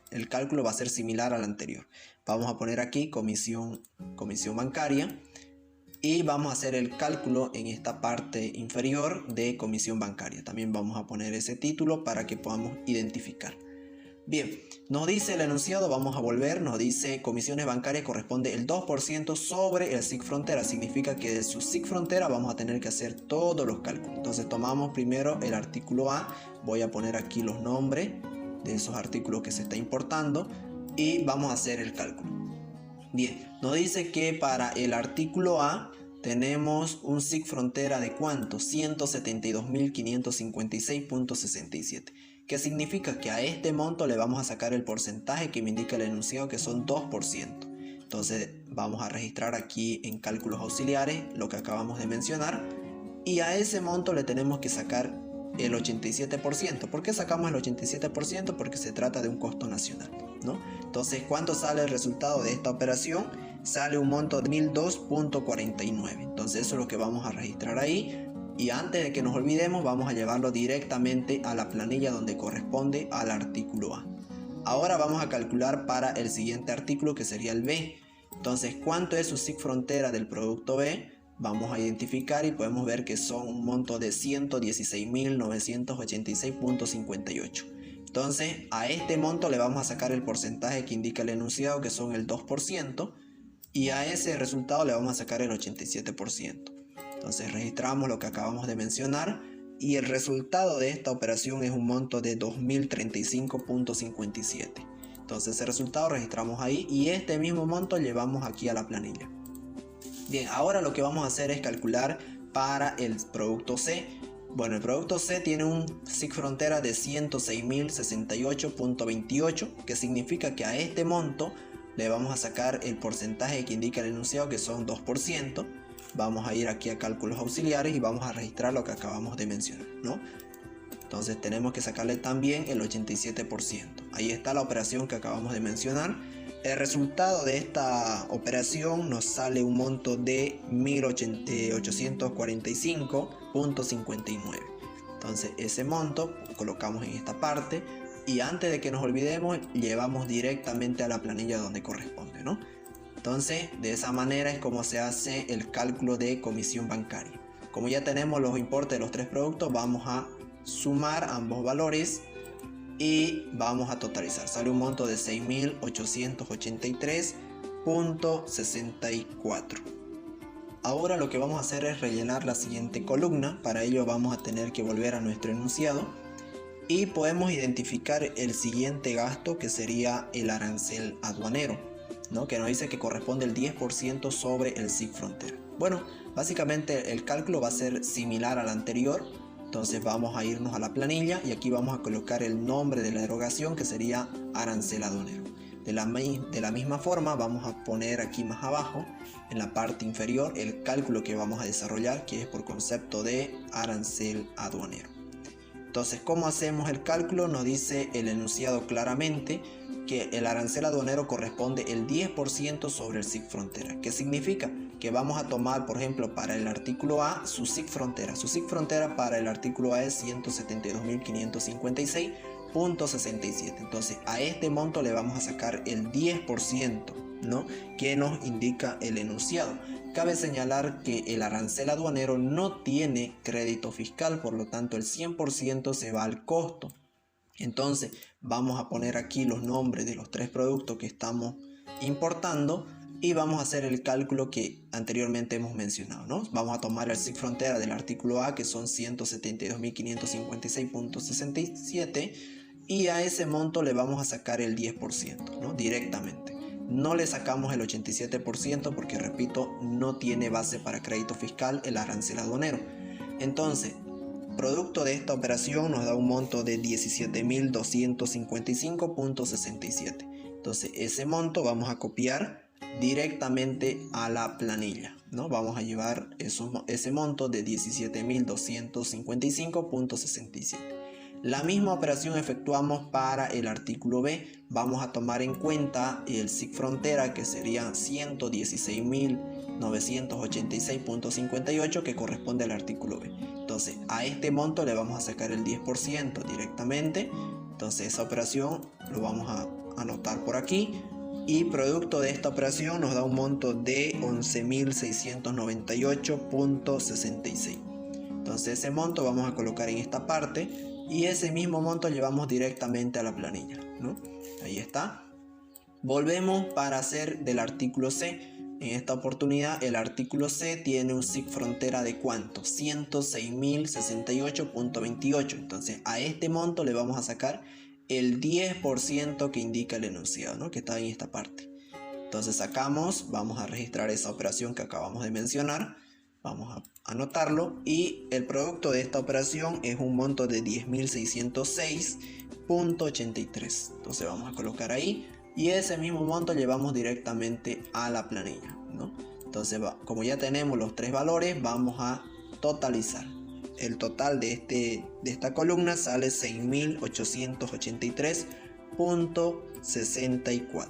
el cálculo va a ser similar al anterior. Vamos a poner aquí comisión bancaria y vamos a hacer el cálculo en esta parte inferior de comisión bancaria. También vamos a poner ese título para que podamos identificar. Bien, nos dice el enunciado, vamos a volver, nos dice comisiones bancarias corresponde el 2% sobre el SIC frontera. Significa que de su SIC frontera vamos a tener que hacer todos los cálculos. Entonces tomamos primero el artículo A, voy a poner aquí los nombres de esos artículos que se está importando y vamos a hacer el cálculo. Bien, nos dice que para el artículo A tenemos un SIC frontera de ¿cuánto? 172.556.67. ¿Qué significa? Que a este monto le vamos a sacar el porcentaje que me indica el enunciado, que son 2%. Entonces vamos a registrar aquí en cálculos auxiliares lo que acabamos de mencionar. Y a ese monto le tenemos que sacar el 87%. ¿Por qué sacamos el 87%? Porque se trata de un costo nacional, ¿no? Entonces, ¿cuánto sale el resultado de esta operación? Sale un monto de 1002.49. Entonces eso es lo que vamos a registrar ahí. Y antes de que nos olvidemos, vamos a llevarlo directamente a la planilla donde corresponde al artículo A. Ahora vamos a calcular para el siguiente artículo, que sería el B. Entonces, ¿cuánto es su SIC frontera del producto B? Vamos a identificar y podemos ver que son un monto de 116.986.58. Entonces, a este monto le vamos a sacar el porcentaje que indica el enunciado, que son el 2%. Y a ese resultado le vamos a sacar el 87%. Entonces registramos lo que acabamos de mencionar y el resultado de esta operación es un monto de 2.035.57. Entonces ese resultado registramos ahí y este mismo monto llevamos aquí a la planilla. Bien, ahora lo que vamos a hacer es calcular para el producto C. Bueno, el producto C tiene un SIC frontera de 106.068.28, que significa que a este monto le vamos a sacar el porcentaje que indica el enunciado, que son 2%. Vamos a ir aquí a cálculos auxiliares y vamos a registrar lo que acabamos de mencionar, ¿no? Entonces tenemos que sacarle también el 87%. Ahí está la operación que acabamos de mencionar. El resultado de esta operación nos sale un monto de 1.845.59. Entonces ese monto colocamos en esta parte y antes de que nos olvidemos llevamos directamente a la planilla donde corresponde, ¿no? Entonces, de esa manera es como se hace el cálculo de comisión bancaria. Como ya tenemos los importes de los tres productos, vamos a sumar ambos valores y vamos a totalizar. Sale un monto de 6.883.64. Ahora lo que vamos a hacer es rellenar la siguiente columna. Para ello vamos a tener que volver a nuestro enunciado y podemos identificar el siguiente gasto, que sería el arancel aduanero, ¿no? Que nos dice que corresponde el 10% sobre el SIC frontera. Bueno, básicamente el cálculo va a ser similar al anterior. Entonces vamos a irnos a la planilla y aquí vamos a colocar el nombre de la erogación, que sería arancel aduanero. De la misma forma vamos a poner aquí más abajo en la parte inferior el cálculo que vamos a desarrollar, que es por concepto de arancel aduanero. Entonces, ¿cómo hacemos el cálculo? Nos dice el enunciado claramente que el arancel aduanero corresponde el 10% sobre el SIC frontera. ¿Qué significa? Que vamos a tomar, por ejemplo, para el artículo A, su SIC frontera. Su SIC frontera para el artículo A es 172.556.67. Entonces, a este monto le vamos a sacar el 10%, ¿no? Que nos indica el enunciado. Cabe señalar que el arancel aduanero no tiene crédito fiscal, por lo tanto el 100% se va al costo. Entonces vamos a poner aquí los nombres de los tres productos que estamos importando y vamos a hacer el cálculo que anteriormente hemos mencionado, ¿no? Vamos a tomar el SIC frontera del artículo A, que son 172.556.67, y a ese monto le vamos a sacar el 10%, ¿no? Directamente. No le sacamos el 87% porque, repito, no tiene base para crédito fiscal el arancel aduanero. Entonces, producto de esta operación nos da un monto de 17.255.67. Entonces, ese monto vamos a copiar directamente a la planilla, ¿no? Vamos a llevar ese monto de 17.255.67. La misma operación efectuamos para el artículo B. Vamos a tomar en cuenta el SIC frontera, que sería 116.986.58, que corresponde al artículo B. Entonces, a este monto le vamos a sacar el 10% directamente. Entonces, esa operación lo vamos a anotar por aquí. Y producto de esta operación nos da un monto de 11.698.66. Entonces, ese monto vamos a colocar en esta parte. Y ese mismo monto llevamos directamente a la planilla, ¿no? Ahí está. Volvemos para hacer del artículo C. En esta oportunidad el artículo C tiene un SIC frontera de ¿cuánto? 106.068.28. Entonces a este monto le vamos a sacar el 10% que indica el enunciado, ¿no? Que está en esta parte. Entonces sacamos, vamos a registrar esa operación que acabamos de mencionar. Vamos a anotarlo, y el producto de esta operación es un monto de 10.606.83. Entonces vamos a colocar ahí, y ese mismo monto llevamos directamente a la planilla, ¿no? Entonces, como ya tenemos los tres valores, vamos a totalizar. El total de esta columna sale 6.883.64.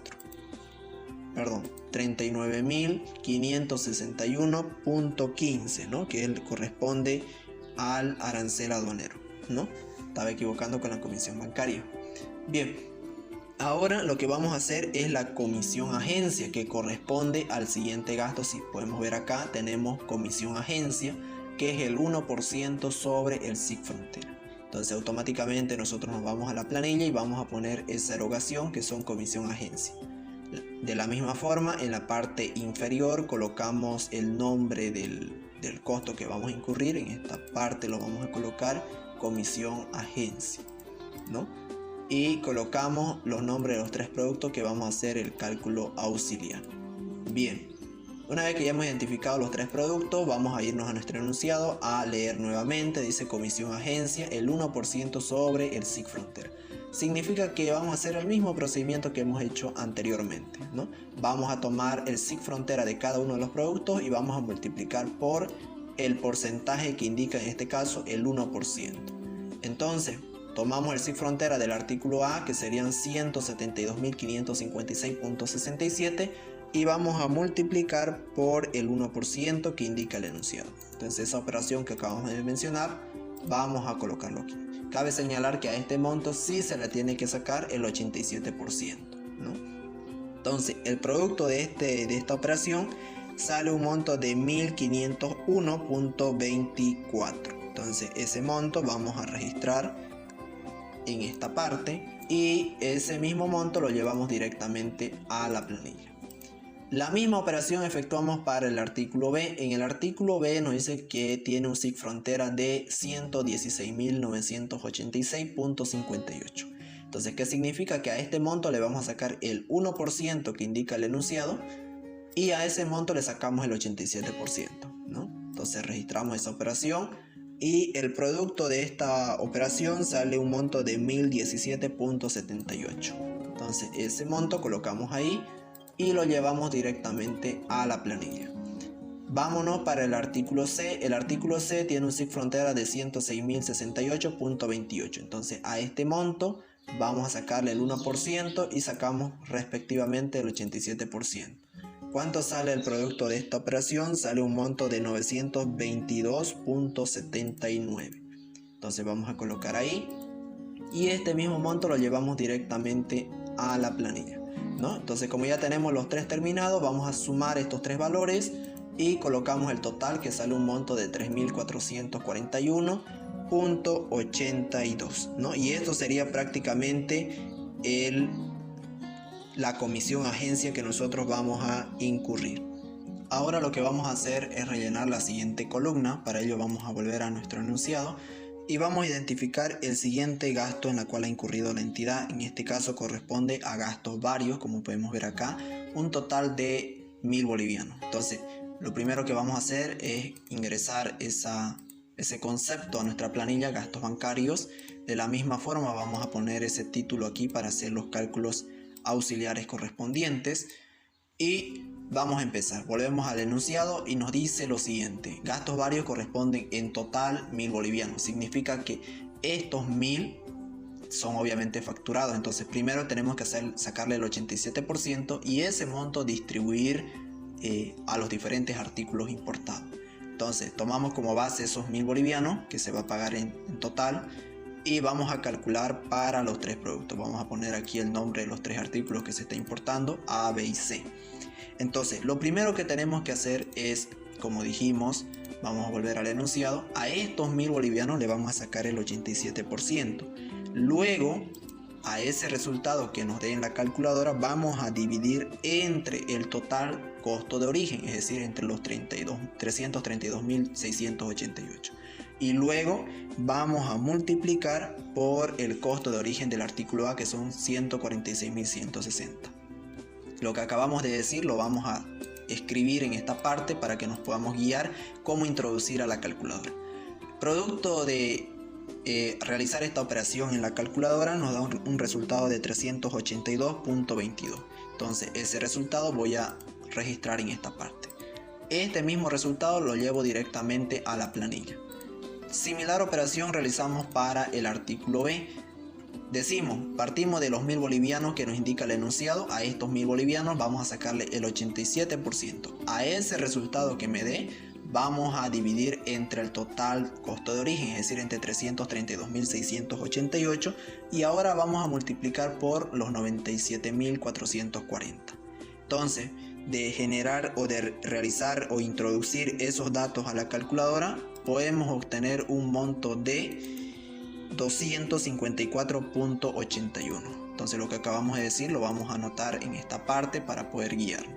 Perdón, 39.561.15, ¿no? Que él corresponde al arancel aduanero, ¿no? Estaba equivocando con la comisión bancaria. Bien, ahora lo que vamos a hacer es la comisión agencia, que corresponde al siguiente gasto. Si podemos ver acá, tenemos comisión agencia, que es el 1% sobre el SIC frontera. Entonces automáticamente nosotros nos vamos a la planilla y vamos a poner esa erogación, que son comisión agencia. De la misma forma, en la parte inferior colocamos el nombre del costo que vamos a incurrir. En esta parte lo vamos a colocar comisión agencia, ¿no? Y colocamos los nombres de los tres productos que vamos a hacer el cálculo auxiliar. Bien, una vez que ya hemos identificado los tres productos, vamos a irnos a nuestro enunciado a leer nuevamente. Dice comisión agencia, el 1% sobre el SIC frontera. Significa que vamos a hacer el mismo procedimiento que hemos hecho anteriormente, ¿no? Vamos a tomar el SIC frontera de cada uno de los productos y vamos a multiplicar por el porcentaje que indica en este caso el 1%. Entonces, tomamos el SIC frontera del artículo A, que serían 172.556.67, y vamos a multiplicar por el 1% que indica el enunciado. Entonces, esa operación que acabamos de mencionar, vamos a colocarlo aquí. Cabe señalar que a este monto sí se le tiene que sacar el 87%, ¿no? Entonces, el producto de esta operación sale un monto de 1.501.24. Entonces, ese monto vamos a registrar en esta parte, y ese mismo monto lo llevamos directamente a la planilla. La misma operación efectuamos para el artículo B. En el artículo B nos dice que tiene un SIC frontera de 116.986.58. Entonces, ¿qué significa? Que a este monto le vamos a sacar el 1% que indica el enunciado, y a ese monto le sacamos el 87%, ¿no? Entonces registramos esa operación, y el producto de esta operación sale un monto de 1.017.78. Entonces ese monto colocamos ahí y lo llevamos directamente a la planilla. Vámonos para el artículo C. El artículo C tiene un SIC frontera de 106.068.28. Entonces a este monto vamos a sacarle el 1% y sacamos respectivamente el 87%. ¿Cuánto sale el producto de esta operación? Sale un monto de 922.79. Entonces vamos a colocar ahí, y este mismo monto lo llevamos directamente a la planilla, ¿no? Entonces, como ya tenemos los tres terminados, vamos a sumar estos tres valores y colocamos el total, que sale un monto de 3.441.82, ¿no? Y esto sería prácticamente la comisión agencia que nosotros vamos a incurrir. Ahora lo que vamos a hacer es rellenar la siguiente columna. Para ello vamos a volver a nuestro enunciado y vamos a identificar el siguiente gasto en la cual ha incurrido la entidad. En este caso corresponde a gastos varios, como podemos ver acá, un total de 1000 bolivianos. Entonces lo primero que vamos a hacer es ingresar ese concepto a nuestra planilla, gastos bancarios. De la misma forma vamos a poner ese título aquí para hacer los cálculos auxiliares correspondientes y vamos a empezar. Volvemos al enunciado y nos dice lo siguiente: gastos varios corresponden en total 1000 bolivianos. Significa que estos 1000 son obviamente facturados. Entonces primero tenemos que sacarle el 87% y ese monto distribuir a los diferentes artículos importados. Entonces tomamos como base esos 1000 bolivianos que se va a pagar en total y vamos a calcular para los tres productos. Vamos a poner aquí el nombre de los tres artículos que se está importando, A, B y C. Entonces lo primero que tenemos que hacer es, como dijimos, vamos a volver al enunciado, a estos 1000 bolivianos le vamos a sacar el 87%. Luego a ese resultado que nos dé en la calculadora vamos a dividir entre el total costo de origen, es decir, entre los 332.688. Y luego vamos a multiplicar por el costo de origen del artículo A, que son 146.160. Lo que acabamos de decir lo vamos a escribir en esta parte para que nos podamos guiar cómo introducir a la calculadora. Producto de realizar esta operación en la calculadora nos da un resultado de 382.22. Entonces ese resultado voy a registrar en esta parte. Este mismo resultado lo llevo directamente a la planilla. Similar operación realizamos para el artículo B. Decimos, partimos de los 1000 bolivianos que nos indica el enunciado. A estos 1000 bolivianos vamos a sacarle el 87%. A ese resultado que me dé vamos a dividir entre el total costo de origen, es decir, entre 332.688, y ahora vamos a multiplicar por los 97.440. Entonces, de generar o de realizar o introducir esos datos a la calculadora, podemos obtener un monto de 254.81. Entonces lo que acabamos de decir lo vamos a anotar en esta parte para poder guiarnos.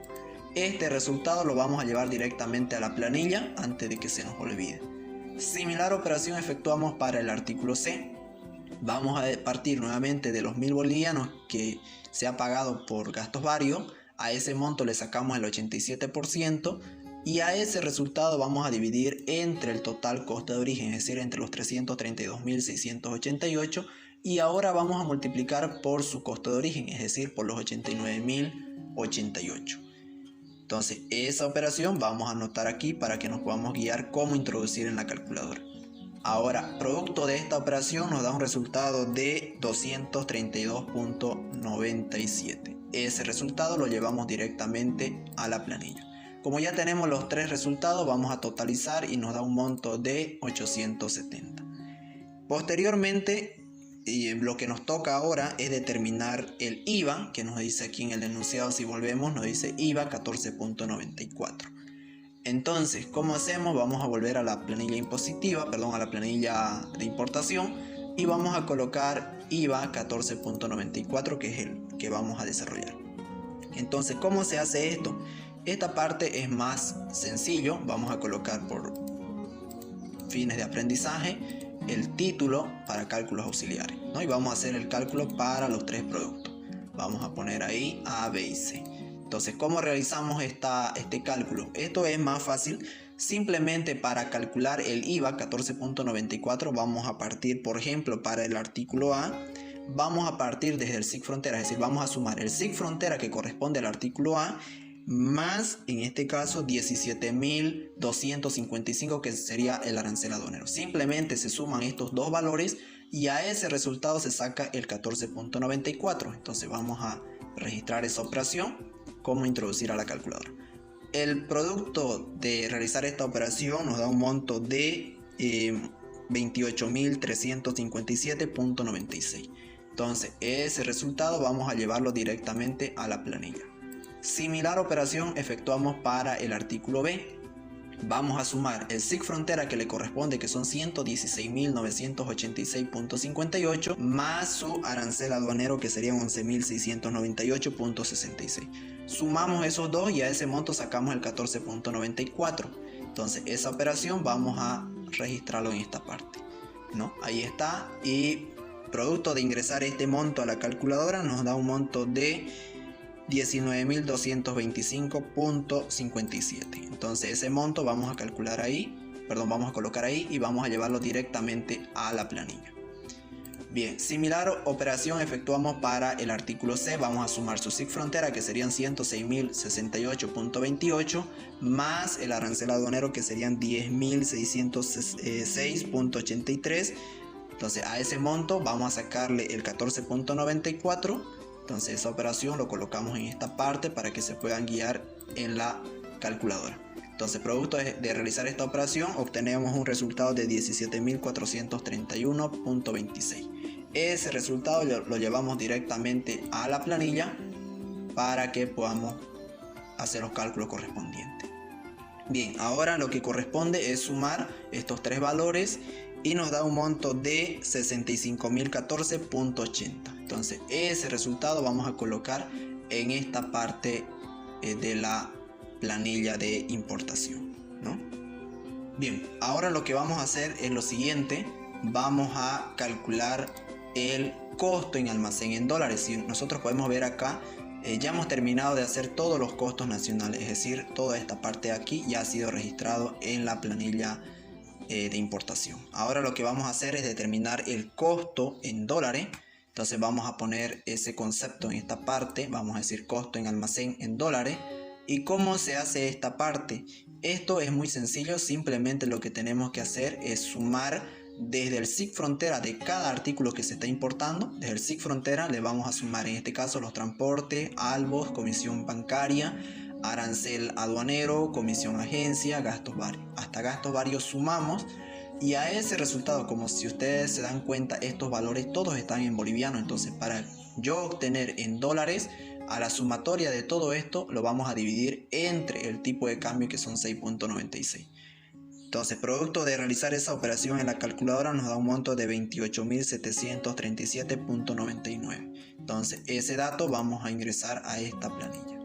Este resultado lo vamos a llevar directamente a la planilla antes de que se nos olvide. Similar operación efectuamos para el artículo C. Vamos a partir nuevamente de los 1000 bolivianos que se ha pagado por gastos varios. A ese monto le sacamos el 87% y a ese resultado vamos a dividir entre el total costo de origen, es decir, entre los 332.688, y ahora vamos a multiplicar por su costo de origen, es decir, por los 89.088. Entonces esa operación vamos a anotar aquí para que nos podamos guiar cómo introducir en la calculadora. Ahora, producto de esta operación nos da un resultado de 232.97. Ese resultado lo llevamos directamente a la planilla. Como ya tenemos los tres resultados, vamos a totalizar y nos da un monto de 870. Posteriormente, lo que nos toca ahora es determinar el IVA, que nos dice aquí en el enunciado. Si volvemos, nos dice IVA 14.94. Entonces, ¿cómo hacemos? Vamos a volver a la planilla impositiva, a la planilla de importación, y vamos a colocar IVA 14.94, que es el que vamos a desarrollar. Entonces, ¿cómo se hace esto? Esta parte es más sencillo. Vamos a colocar por fines de aprendizaje el título para cálculos auxiliares, ¿no? Y vamos a hacer el cálculo para los tres productos. Vamos a poner ahí A, B y C. Entonces, ¿cómo realizamos este cálculo? Esto es más fácil. Simplemente para calcular el IVA 14.94 vamos a partir, por ejemplo, para el artículo A, vamos a partir desde el SIC frontera, es decir, vamos a sumar el SIC frontera que corresponde al artículo A más, en este caso, 17.255, que sería el arancel aduanero. Simplemente se suman estos dos valores y a ese resultado se saca el 14.94. Entonces vamos a registrar esa operación, cómo introducir a la calculadora. El producto de realizar esta operación nos da un monto de 28.357.96. Entonces ese resultado vamos a llevarlo directamente a la planilla. Similar operación efectuamos para el artículo B. vamos a sumar el SIC frontera que le corresponde, que son 116.986.58, más su arancel aduanero, que serían 11.698.66. Sumamos esos dos y a ese monto sacamos el 14.94. Entonces esa operación vamos a registrarlo en esta parte, ¿no? Ahí está, y producto de ingresar este monto a la calculadora nos da un monto de 19.225.57. Entonces ese monto vamos a calcular ahí, vamos a colocar ahí y vamos a llevarlo directamente a la planilla. Bien, similar operación efectuamos para el artículo C. Vamos a sumar su SIC frontera, que serían 106.068.28, más el arancel aduanero, que serían 10.606.83. Entonces a ese monto vamos a sacarle el 14.94. Entonces esa operación lo colocamos en esta parte para que se puedan guiar en la calculadora. Entonces, producto de realizar esta operación, obtenemos un resultado de 17.431.26. Ese resultado lo llevamos directamente a la planilla para que podamos hacer los cálculos correspondientes. Bien, ahora lo que corresponde es sumar estos tres valores y nos da un monto de 65.014.80. Entonces ese resultado vamos a colocar en esta parte de la planilla de importación, ¿no? Bien, ahora lo que vamos a hacer es lo siguiente. Vamos a calcular el costo en almacén en dólares. Si nosotros podemos ver acá, ya hemos terminado de hacer todos los costos nacionales, es decir, toda esta parte de aquí ya ha sido registrado en la planilla de importación. Ahora lo que vamos a hacer es determinar el costo en dólares. Entonces vamos a poner ese concepto en esta parte, vamos a decir costo en almacén en dólares. ¿Y cómo se hace esta parte? Esto es muy sencillo, simplemente lo que tenemos que hacer es sumar desde el SIC frontera de cada artículo que se está importando. Desde el SIC frontera le vamos a sumar en este caso los transportes, albos, comisión bancaria, arancel aduanero, comisión agencia, gastos varios. Hasta gastos varios sumamos. Y a ese resultado, como si ustedes se dan cuenta, estos valores todos están en boliviano. Entonces para yo obtener en dólares, a la sumatoria de todo esto lo vamos a dividir entre el tipo de cambio, que son 6.96. Entonces, producto de realizar esa operación en la calculadora nos da un monto de 28.737.99. Entonces ese dato vamos a ingresar a esta planilla.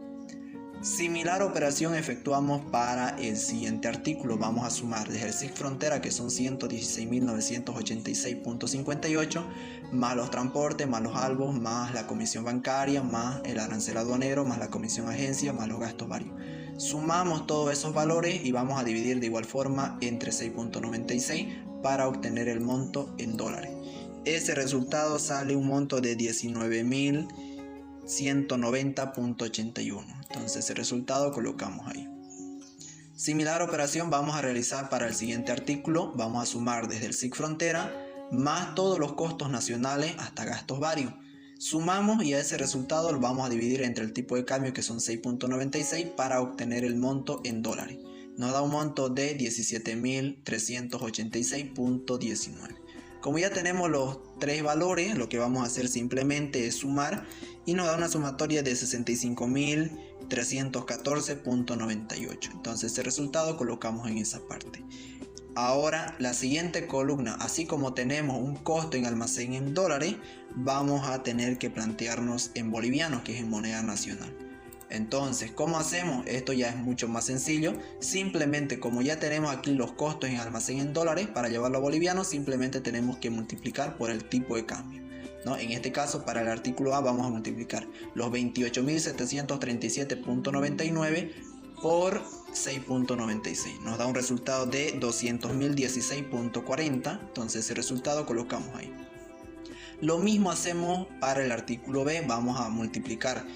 Similar operación efectuamos para el siguiente artículo. Vamos a sumar desde el SIC frontera, que son 116.986.58, más los transportes, más los albos, más la comisión bancaria, más el arancel aduanero, más la comisión agencia, más los gastos varios. Sumamos todos esos valores y vamos a dividir de igual forma entre 6.96 para obtener el monto en dólares. Ese resultado sale un monto de 19.190.81. Entonces el resultado colocamos ahí. Similar operación vamos a realizar para el siguiente artículo. Vamos a sumar desde el SIC frontera más todos los costos nacionales hasta gastos varios. Sumamos y a ese resultado lo vamos a dividir entre el tipo de cambio, que son 6.96, para obtener el monto en dólares. Nos da un monto de 17.386.19. Como ya tenemos los tres valores, lo que vamos a hacer simplemente es sumar y nos da una sumatoria de 65.314.98. Entonces ese resultado colocamos en esa parte. Ahora la siguiente columna, así como tenemos un costo en almacén en dólares, vamos a tener que plantearnos en bolivianos, que es en moneda nacional. Entonces, ¿cómo hacemos? Esto ya es mucho más sencillo. Simplemente, como ya tenemos aquí los costos en almacén en dólares, para llevarlo a boliviano simplemente tenemos que multiplicar por el tipo de cambio, ¿no? En este caso, para el artículo A vamos a multiplicar los 28.737.99 por 6.96. Nos da un resultado de 200.016.40. Entonces ese resultado colocamos ahí. Lo mismo hacemos para el artículo B. Vamos a multiplicar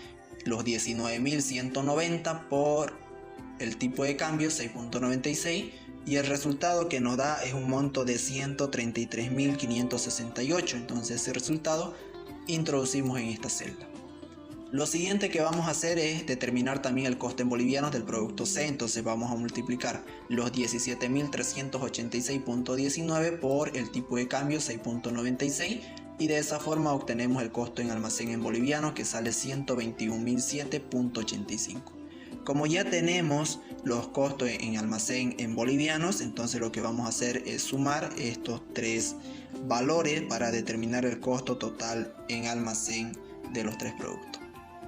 los 19.190 por el tipo de cambio 6.96 y el resultado que nos da es un monto de 133.568. Entonces ese resultado introducimos en esta celda. Lo siguiente que vamos a hacer es determinar también el coste en bolivianos del producto C. Entonces vamos a multiplicar los 17.386.19 por el tipo de cambio 6.96 y de esa forma obtenemos el costo en almacén en bolivianos, que sale 121.007.85. Como ya tenemos los costos en almacén en bolivianos, entonces lo que vamos a hacer es sumar estos tres valores para determinar el costo total en almacén de los tres productos.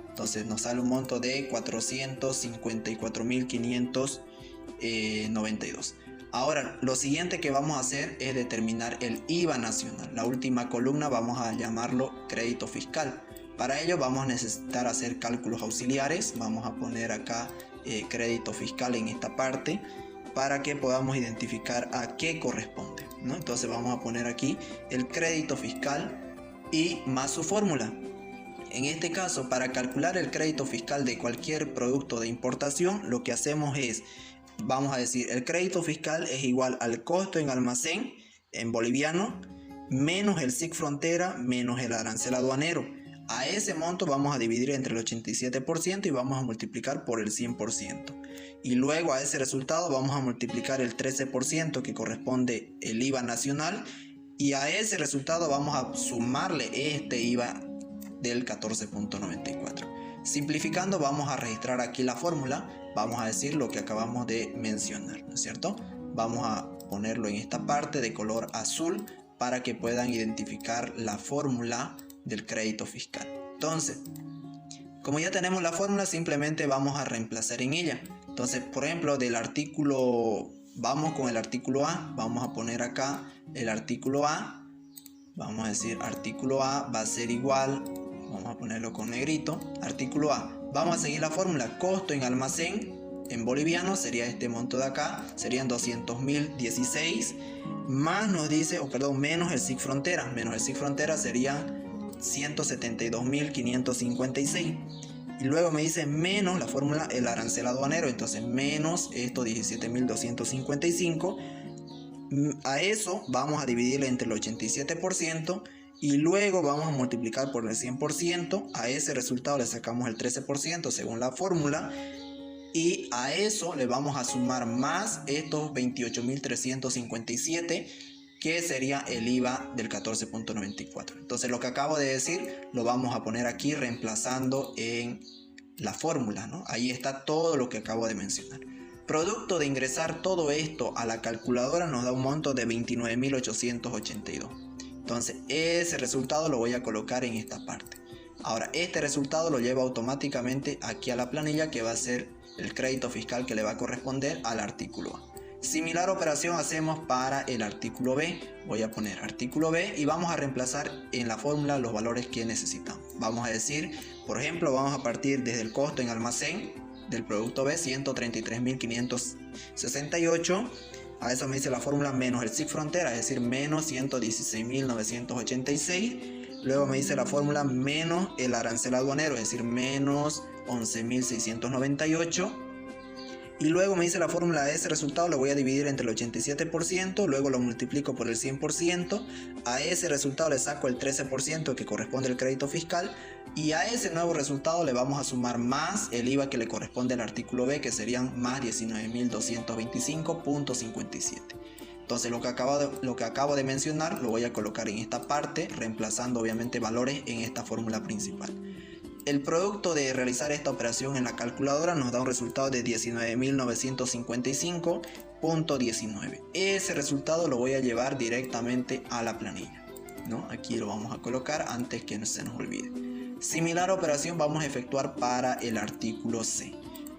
Entonces nos sale un monto de 454.592. Ahora lo siguiente que vamos a hacer es determinar el IVA nacional. La última columna vamos a llamarlo crédito fiscal. Para ello vamos a necesitar hacer cálculos auxiliares. Vamos a poner acá crédito fiscal en esta parte para que podamos identificar a qué corresponde, ¿no? Entonces vamos a poner aquí el crédito fiscal y más su fórmula. En este caso, para calcular el crédito fiscal de cualquier producto de importación, lo que hacemos es, vamos a decir, el crédito fiscal es igual al costo en almacén en boliviano menos el SIC frontera menos el arancel aduanero. A ese monto vamos a dividir entre el 87% y vamos a multiplicar por el 100%. Y luego a ese resultado vamos a multiplicar el 13% que corresponde el IVA nacional. Y a ese resultado vamos a sumarle este IVA del 14.94. Simplificando vamos a registrar aquí la fórmula. Vamos a decir lo que acabamos de mencionar, ¿no es cierto? Vamos a ponerlo en esta parte de color azul para que puedan identificar la fórmula del crédito fiscal. Entonces, como ya tenemos la fórmula, simplemente vamos a reemplazar en ella. Entonces, por ejemplo, del artículo, vamos con el artículo A, vamos a poner acá el artículo A, vamos a decir artículo A va a ser igual, vamos a ponerlo con negrito, artículo A, vamos a seguir la fórmula, costo en almacén en boliviano sería este monto de acá, serían 200.016, más nos dice, menos el SIC frontera, sería 172.556. Y luego me dice menos la fórmula el arancel aduanero, entonces menos esto 17.255. A eso vamos a dividirle entre el 87% y luego vamos a multiplicar por el 100%. A ese resultado le sacamos el 13% según la fórmula. Y a eso le vamos a sumar más estos 28.357, que sería el IVA del 14.94. Entonces lo que acabo de decir lo vamos a poner aquí reemplazando en la fórmula, ¿no? Ahí está todo lo que acabo de mencionar. Producto de ingresar todo esto a la calculadora nos da un monto de 29.882. Entonces ese resultado lo voy a colocar en esta parte. Ahora este resultado lo lleva automáticamente aquí a la planilla, que va a ser el crédito fiscal que le va a corresponder al artículo A. Similar operación hacemos para el artículo B. Voy a poner artículo B y vamos a reemplazar en la fórmula los valores que necesitamos. Vamos a decir, por ejemplo, vamos a partir desde el costo en almacén del producto B, 133.568. A eso me dice la fórmula menos el SIC frontera, es decir, menos 116.986. Luego me dice la fórmula menos el arancel aduanero, es decir, menos 11.698. Y luego me dice la fórmula de ese resultado, lo voy a dividir entre el 87%, luego lo multiplico por el 100%, a ese resultado le saco el 13% que corresponde al crédito fiscal, y a ese nuevo resultado le vamos a sumar más el IVA que le corresponde al artículo B, que serían más 19.225.57. Entonces lo que acabo de mencionar lo voy a colocar en esta parte, reemplazando obviamente valores en esta fórmula principal. El producto de realizar esta operación en la calculadora nos da un resultado de 19.955.19. Ese resultado lo voy a llevar directamente a la planilla, ¿no? Aquí lo vamos a colocar antes que se nos olvide. Similar operación vamos a efectuar para el artículo C.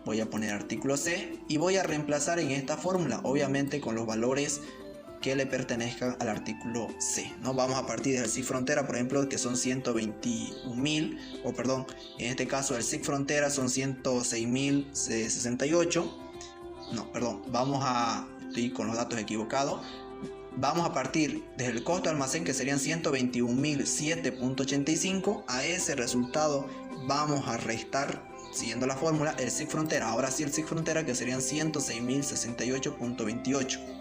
Voy a poner artículo C y voy a reemplazar en esta fórmula, obviamente con los valores que le pertenezcan al artículo C, ¿no? Vamos a partir del SIC frontera, por ejemplo, que son 121.000, en este caso el SIC frontera son 106.068. Estoy con los datos equivocados. Vamos a partir desde el costo de almacén, que serían 121.007.85. A ese resultado vamos a restar, siguiendo la fórmula, el SIC frontera. Ahora sí el SIC frontera, que serían 106.068.28.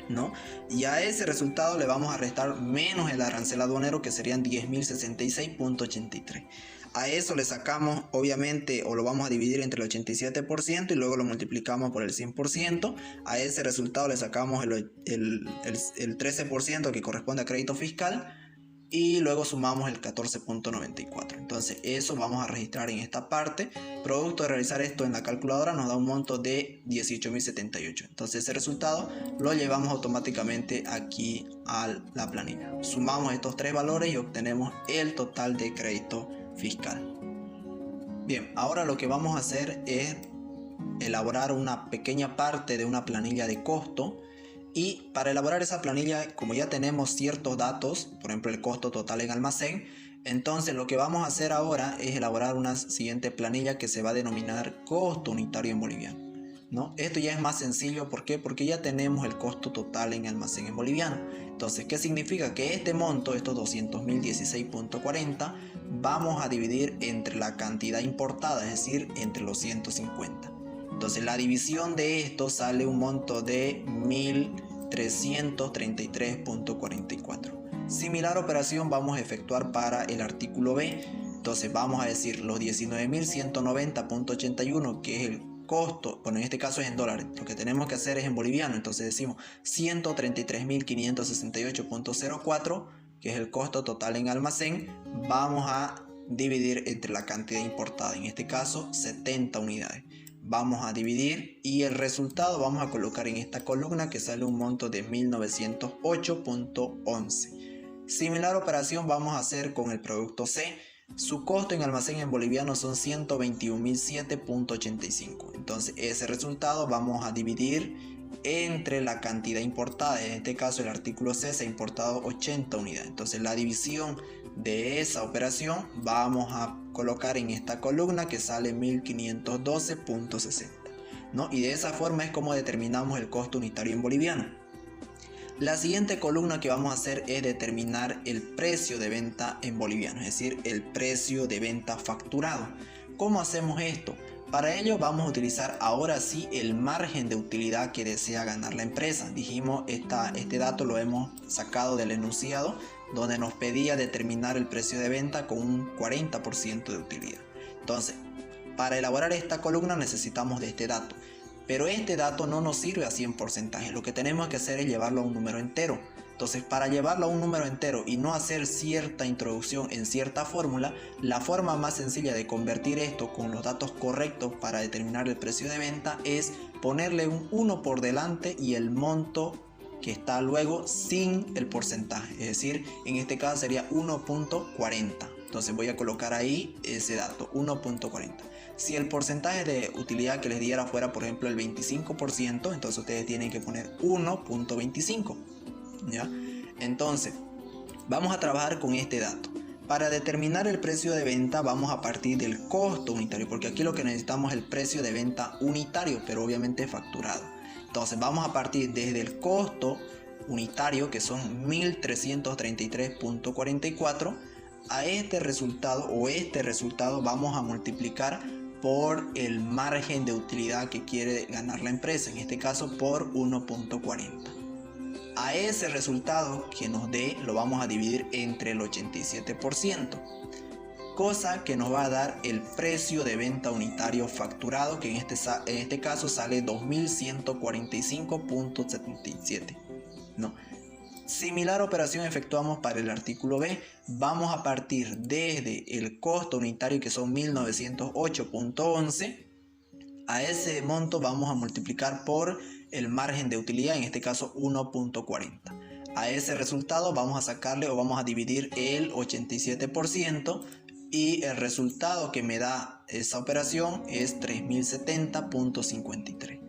¿no? Y a ese resultado le vamos a restar menos el arancel aduanero, que serían 10.066.83. A eso le sacamos, obviamente, o lo vamos a dividir entre el 87% y luego lo multiplicamos por el 100%. A ese resultado le sacamos el 13% que corresponde a crédito fiscal. y luego sumamos el 14.94. Entonces eso vamos a registrar en esta parte. Producto de realizar esto en la calculadora nos da un monto de 18.078. Entonces ese resultado lo llevamos automáticamente aquí a la planilla. Sumamos estos tres valores y obtenemos el total de crédito fiscal. Bien, ahora lo que vamos a hacer es elaborar una pequeña parte de una planilla de costo. Y para elaborar esa planilla, como ya tenemos ciertos datos, por ejemplo el costo total en almacén, entonces lo que vamos a hacer ahora es elaborar una siguiente planilla que se va a denominar costo unitario en boliviano, ¿no? Esto ya es más sencillo, ¿por qué? Porque ya tenemos el costo total en almacén en boliviano. Entonces, ¿qué significa? Que este monto, estos 200.016.40, vamos a dividir entre la cantidad importada, es decir, entre los 150. Entonces la división de esto sale un monto de 1.333.44. Similar operación vamos a efectuar para el artículo B. Entonces vamos a decir los 19.190.81, que es el costo, bueno, en este caso es en dólares, lo que tenemos que hacer es en boliviano. Entonces decimos 133.568.04, que es el costo total en almacén. Vamos a dividir entre la cantidad importada, en este caso 70 unidades. Vamos a dividir y el resultado vamos a colocar en esta columna, que sale un monto de 1908.11. Similar operación vamos a hacer con el producto C. Su costo en almacén en boliviano son 121.007.85. Entonces ese resultado vamos a dividir entre la cantidad importada. En este caso el artículo C se ha importado 80 unidades. Entonces la división de esa operación vamos a colocar en esta columna, que sale 1512.60, ¿no? Y de esa forma es como determinamos el costo unitario en boliviano. La siguiente columna que vamos a hacer es determinar el precio de venta en boliviano, es decir, el precio de venta facturado. ¿Cómo hacemos esto? Para ello vamos a utilizar ahora sí el margen de utilidad que desea ganar la empresa. Dijimos, este dato lo hemos sacado del enunciado, donde nos pedía determinar el precio de venta con un 40% de utilidad. Entonces, para elaborar esta columna necesitamos de este dato. Pero este dato no nos sirve así en porcentaje. Lo que tenemos que hacer es llevarlo a un número entero. Entonces, para llevarlo a un número entero y no hacer cierta introducción en cierta fórmula, la forma más sencilla de convertir esto con los datos correctos para determinar el precio de venta es ponerle un 1 por delante y el monto que está luego sin el porcentaje. Es decir, en este caso sería 1.40. Entonces voy a colocar ahí ese dato, 1.40. Si el porcentaje de utilidad que les diera fuera, por ejemplo, el 25%, entonces ustedes tienen que poner 1.25. ¿Ya? Entonces, vamos a trabajar con este dato. Para determinar el precio de venta vamos a partir del costo unitario, porque aquí lo que necesitamos es el precio de venta unitario, pero obviamente facturado. Entonces vamos a partir desde el costo unitario, que son 1.333.44. A este resultado vamos a multiplicar por el margen de utilidad que quiere ganar la empresa, en este caso por 1.40. A ese resultado que nos dé lo vamos a dividir entre el 87%, cosa que nos va a dar el precio de venta unitario facturado, que en este caso sale 2.145.77, ¿no? Similar operación efectuamos para el artículo B. Vamos a partir desde el costo unitario, que son 1908.11. A ese monto vamos a multiplicar por el margen de utilidad, en este caso 1.40. A ese resultado vamos a sacarle o vamos a dividir el 87%, y el resultado que me da esa operación es 3.070.53.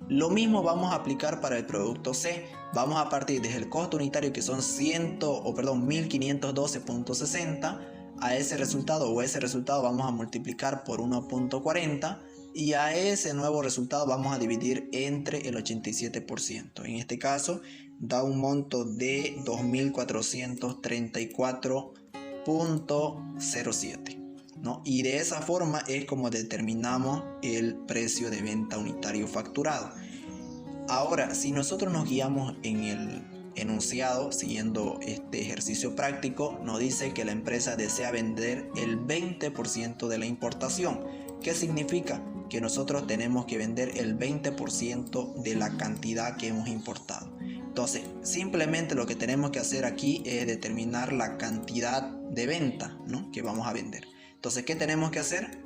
Lo mismo vamos a aplicar para el producto C. Vamos a partir desde el costo unitario, que son 1.512.60. A ese resultado vamos a multiplicar por 1.40. Y a ese nuevo resultado vamos a dividir entre el 87%. En este caso da un monto de 2.434.07, ¿no? Y de esa forma es como determinamos el precio de venta unitario facturado. Ahora, si nosotros nos guiamos en el enunciado, siguiendo este ejercicio práctico, nos dice que la empresa desea vender el 20% de la importación. ¿Qué significa? Que nosotros tenemos que vender el 20% de la cantidad que hemos importado. Entonces, simplemente lo que tenemos que hacer aquí es determinar la cantidad de venta, ¿no?, que vamos a vender. Entonces, ¿qué tenemos que hacer?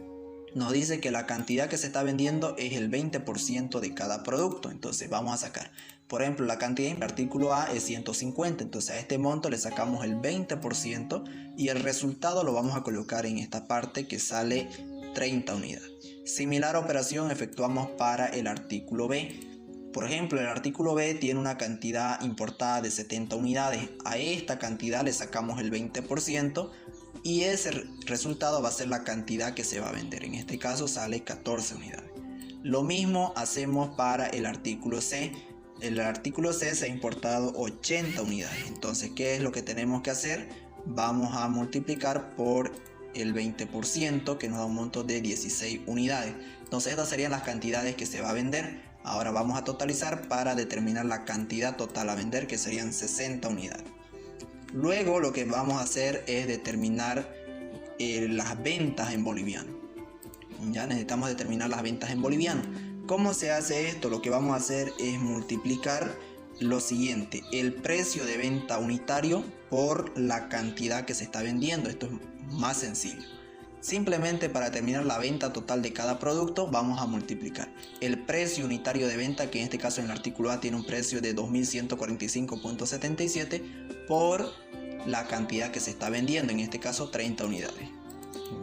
Nos dice que la cantidad que se está vendiendo es el 20% de cada producto. Entonces vamos a sacar, por ejemplo, la cantidad en el artículo A es 150. Entonces a este monto le sacamos el 20% y el resultado lo vamos a colocar en esta parte que sale 30 unidades. Similar operación efectuamos para el artículo B. Por ejemplo, el artículo B tiene una cantidad importada de 70 unidades. A esta cantidad le sacamos el 20%. Y ese resultado va a ser la cantidad que se va a vender. En este caso sale 14 unidades. Lo mismo hacemos para el artículo C. El artículo C se ha importado 80 unidades. Entonces, ¿qué es lo que tenemos que hacer? Vamos a multiplicar por el 20%, que nos da un monto de 16 unidades. Entonces, estas serían las cantidades que se va a vender. Ahora vamos a totalizar para determinar la cantidad total a vender, que serían 60 unidades. Luego lo que vamos a hacer es determinar las ventas en boliviano. Ya necesitamos determinar las ventas en boliviano. ¿Cómo se hace esto? Lo que vamos a hacer es multiplicar lo siguiente: el precio de venta unitario por la cantidad que se está vendiendo. Esto es más sencillo. Simplemente para determinar la venta total de cada producto vamos a multiplicar el precio unitario de venta, que en este caso en el artículo A tiene un precio de 2145.77, por la cantidad que se está vendiendo, en este caso 30 unidades.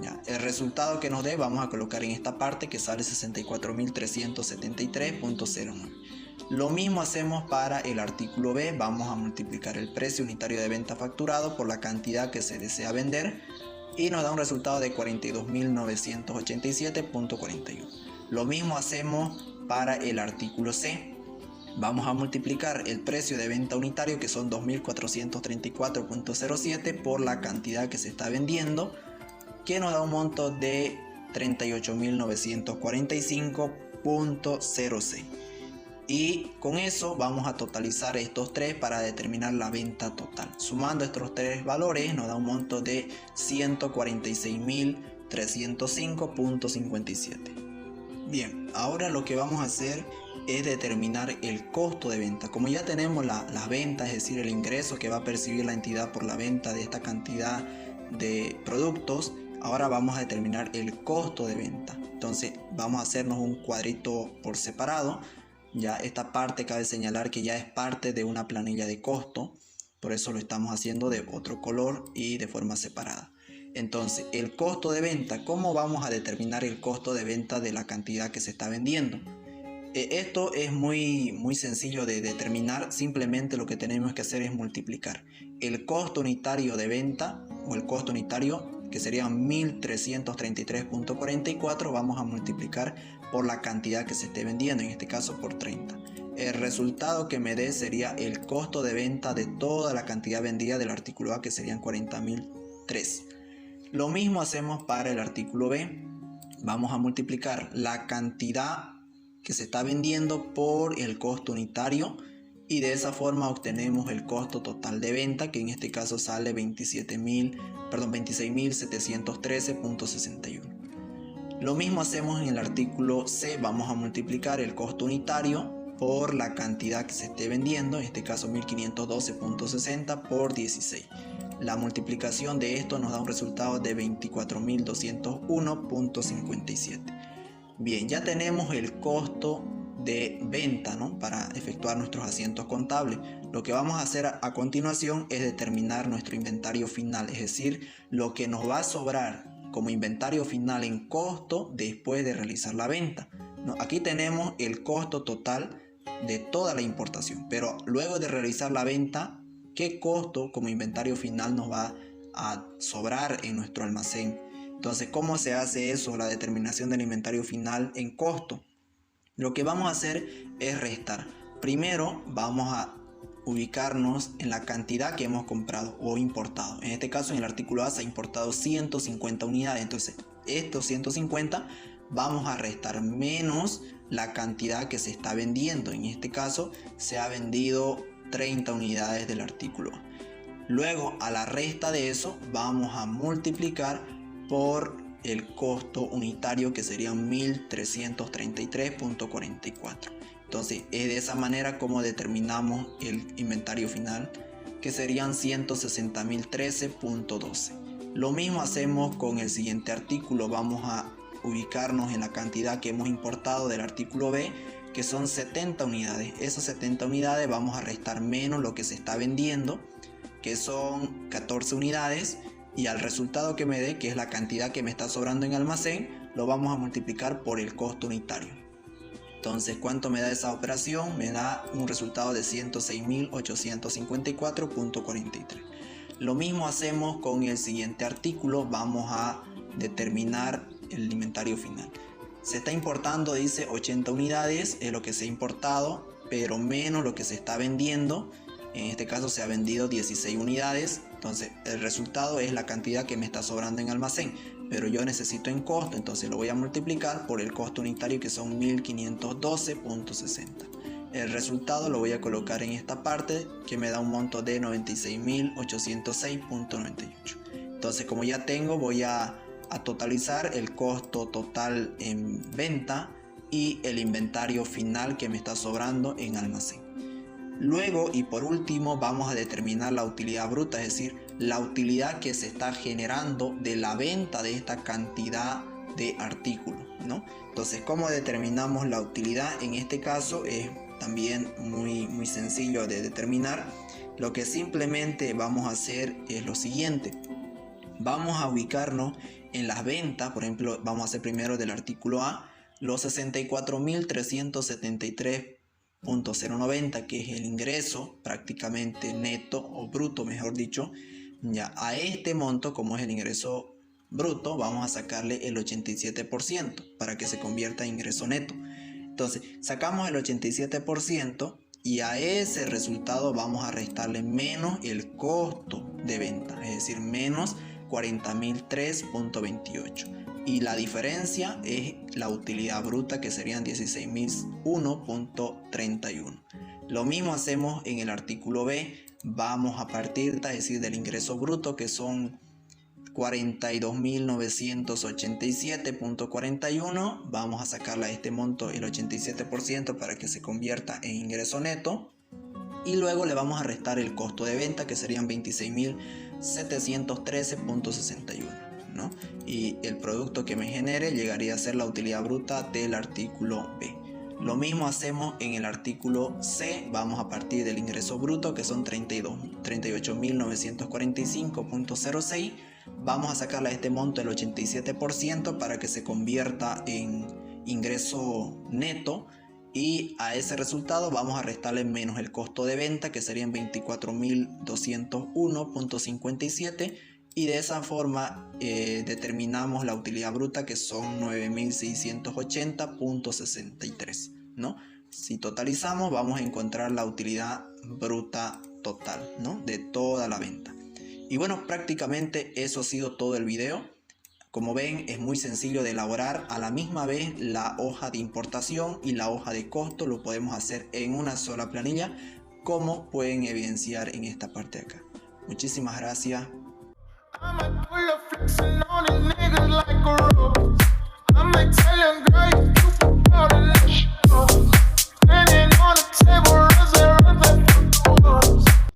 Ya. El resultado que nos dé vamos a colocar en esta parte que sale 64.373.09. Lo mismo hacemos para el artículo B. Vamos a multiplicar el precio unitario de venta facturado por la cantidad que se desea vender y nos da un resultado de 42.987.41. Lo mismo hacemos para el artículo C. Vamos a multiplicar el precio de venta unitario, que son 2.434.07, por la cantidad que se está vendiendo, que nos da un monto de 38.945.06. Y con eso vamos a totalizar estos tres para determinar la venta total. Sumando estos tres valores nos da un monto de 146.305.57. Bien, ahora lo que vamos a hacer es determinar el costo de venta. Como ya tenemos las ventas, es decir, el ingreso que va a percibir la entidad por la venta de esta cantidad de productos, ahora vamos a determinar el costo de venta. Entonces vamos a hacernos un cuadrito por separado. Ya esta parte cabe señalar que ya es parte de una planilla de costo, por eso lo estamos haciendo de otro color y de forma separada. Entonces, el costo de venta, ¿cómo vamos a determinar el costo de venta de la cantidad que se está vendiendo? Esto es muy sencillo de determinar. Simplemente lo que tenemos que hacer es multiplicar el costo unitario de venta, o el costo unitario, que sería 1.333.44, vamos a multiplicar por la cantidad que se esté vendiendo, en este caso por 30. El resultado que me dé sería el costo de venta de toda la cantidad vendida del artículo A, que serían 40.003. Lo mismo hacemos para el artículo B. Vamos a multiplicar la cantidad que se está vendiendo por el costo unitario y de esa forma obtenemos el costo total de venta, que en este caso sale 26.713.61. Lo mismo hacemos en el artículo C. Vamos a multiplicar el costo unitario por la cantidad que se esté vendiendo, en este caso 1.512.60 por 16. La multiplicación de esto nos da un resultado de 24.201.57. Bien, ya tenemos el costo de venta, ¿no?, para efectuar nuestros asientos contables. Lo que vamos a hacer a continuación es determinar nuestro inventario final, es decir, lo que nos va a sobrar como inventario final en costo después de realizar la venta, ¿no? Aquí tenemos el costo total de toda la importación, pero luego de realizar la venta, ¿qué costo como inventario final nos va a sobrar en nuestro almacén? Entonces, ¿cómo se hace eso, la determinación del inventario final en costo? Lo que vamos a hacer es restar. Primero vamos a ubicarnos en la cantidad que hemos comprado o importado. En este caso, en el artículo A se ha importado 150 unidades. Entonces, estos 150 vamos a restar menos la cantidad que se está vendiendo. En este caso, se ha vendido 30 unidades del artículo A. Luego, a la resta de eso, vamos a multiplicar por el costo unitario, que sería 1.333.44. Entonces es de esa manera como determinamos el inventario final, que serían 160.013.12. Lo mismo hacemos con el siguiente artículo. Vamos a ubicarnos en la cantidad que hemos importado del artículo B, que son 70 unidades. Esas 70 unidades vamos a restar menos lo que se está vendiendo, que son 14 unidades, y al resultado que me dé, que es la cantidad que me está sobrando en almacén, lo vamos a multiplicar por el costo unitario. Entonces, ¿cuánto me da esa operación? Me da un resultado de 106.854.43. Lo mismo hacemos con el siguiente artículo. Vamos a determinar el inventario final. Se está importando, dice 80 unidades, es lo que se ha importado, pero menos lo que se está vendiendo. En este caso se ha vendido 16 unidades. Entonces el resultado es la cantidad que me está sobrando en almacén, pero yo necesito en costo, entonces lo voy a multiplicar por el costo unitario, que son 1512.60. El resultado lo voy a colocar en esta parte, que me da un monto de 96.806.98. Entonces, como ya tengo, voy a totalizar el costo total en venta y el inventario final que me está sobrando en almacén. Luego y por último vamos a determinar la utilidad bruta, es decir, la utilidad que se está generando de la venta de esta cantidad de artículos, ¿no? Entonces, ¿cómo determinamos la utilidad? En este caso es también muy sencillo de determinar. Lo que simplemente vamos a hacer es lo siguiente. Vamos a ubicarnos en las ventas. Por ejemplo, vamos a hacer primero del artículo A los 64.373.090, que es el ingreso prácticamente neto o bruto, mejor dicho. Ya a este monto, como es el ingreso bruto, vamos a sacarle el 87% para que se convierta en ingreso neto. Entonces sacamos el 87% y a ese resultado vamos a restarle menos el costo de venta, es decir, menos 40.003.28. Y la diferencia es la utilidad bruta, que serían 16.001.31. Lo mismo hacemos en el artículo B. Vamos a partir, es decir, del ingreso bruto, que son 42.987.41. Vamos a sacarle a este monto el 87% para que se convierta en ingreso neto. Y luego le vamos a restar el costo de venta, que serían 26.713.61. ¿no? Y el producto que me genere llegaría a ser la utilidad bruta del artículo B. Lo mismo hacemos en el artículo C. Vamos a partir del ingreso bruto, que son 38.945.06. Vamos a sacarle a este monto el 87% para que se convierta en ingreso neto. Y a ese resultado vamos a restarle menos el costo de venta, que serían 24.201.57. Y de esa forma determinamos la utilidad bruta, que son 9.680.63, ¿no? Si totalizamos, vamos a encontrar la utilidad bruta total, ¿no? De toda la venta. Y bueno, prácticamente eso ha sido todo el video. Como ven, es muy sencillo de elaborar. A la misma vez, la hoja de importación y la hoja de costo lo podemos hacer en una sola planilla, como pueden evidenciar en esta parte de acá. Muchísimas gracias. I'ma pull up flexing on a nigga like a rose. I'ma tell him, girl, you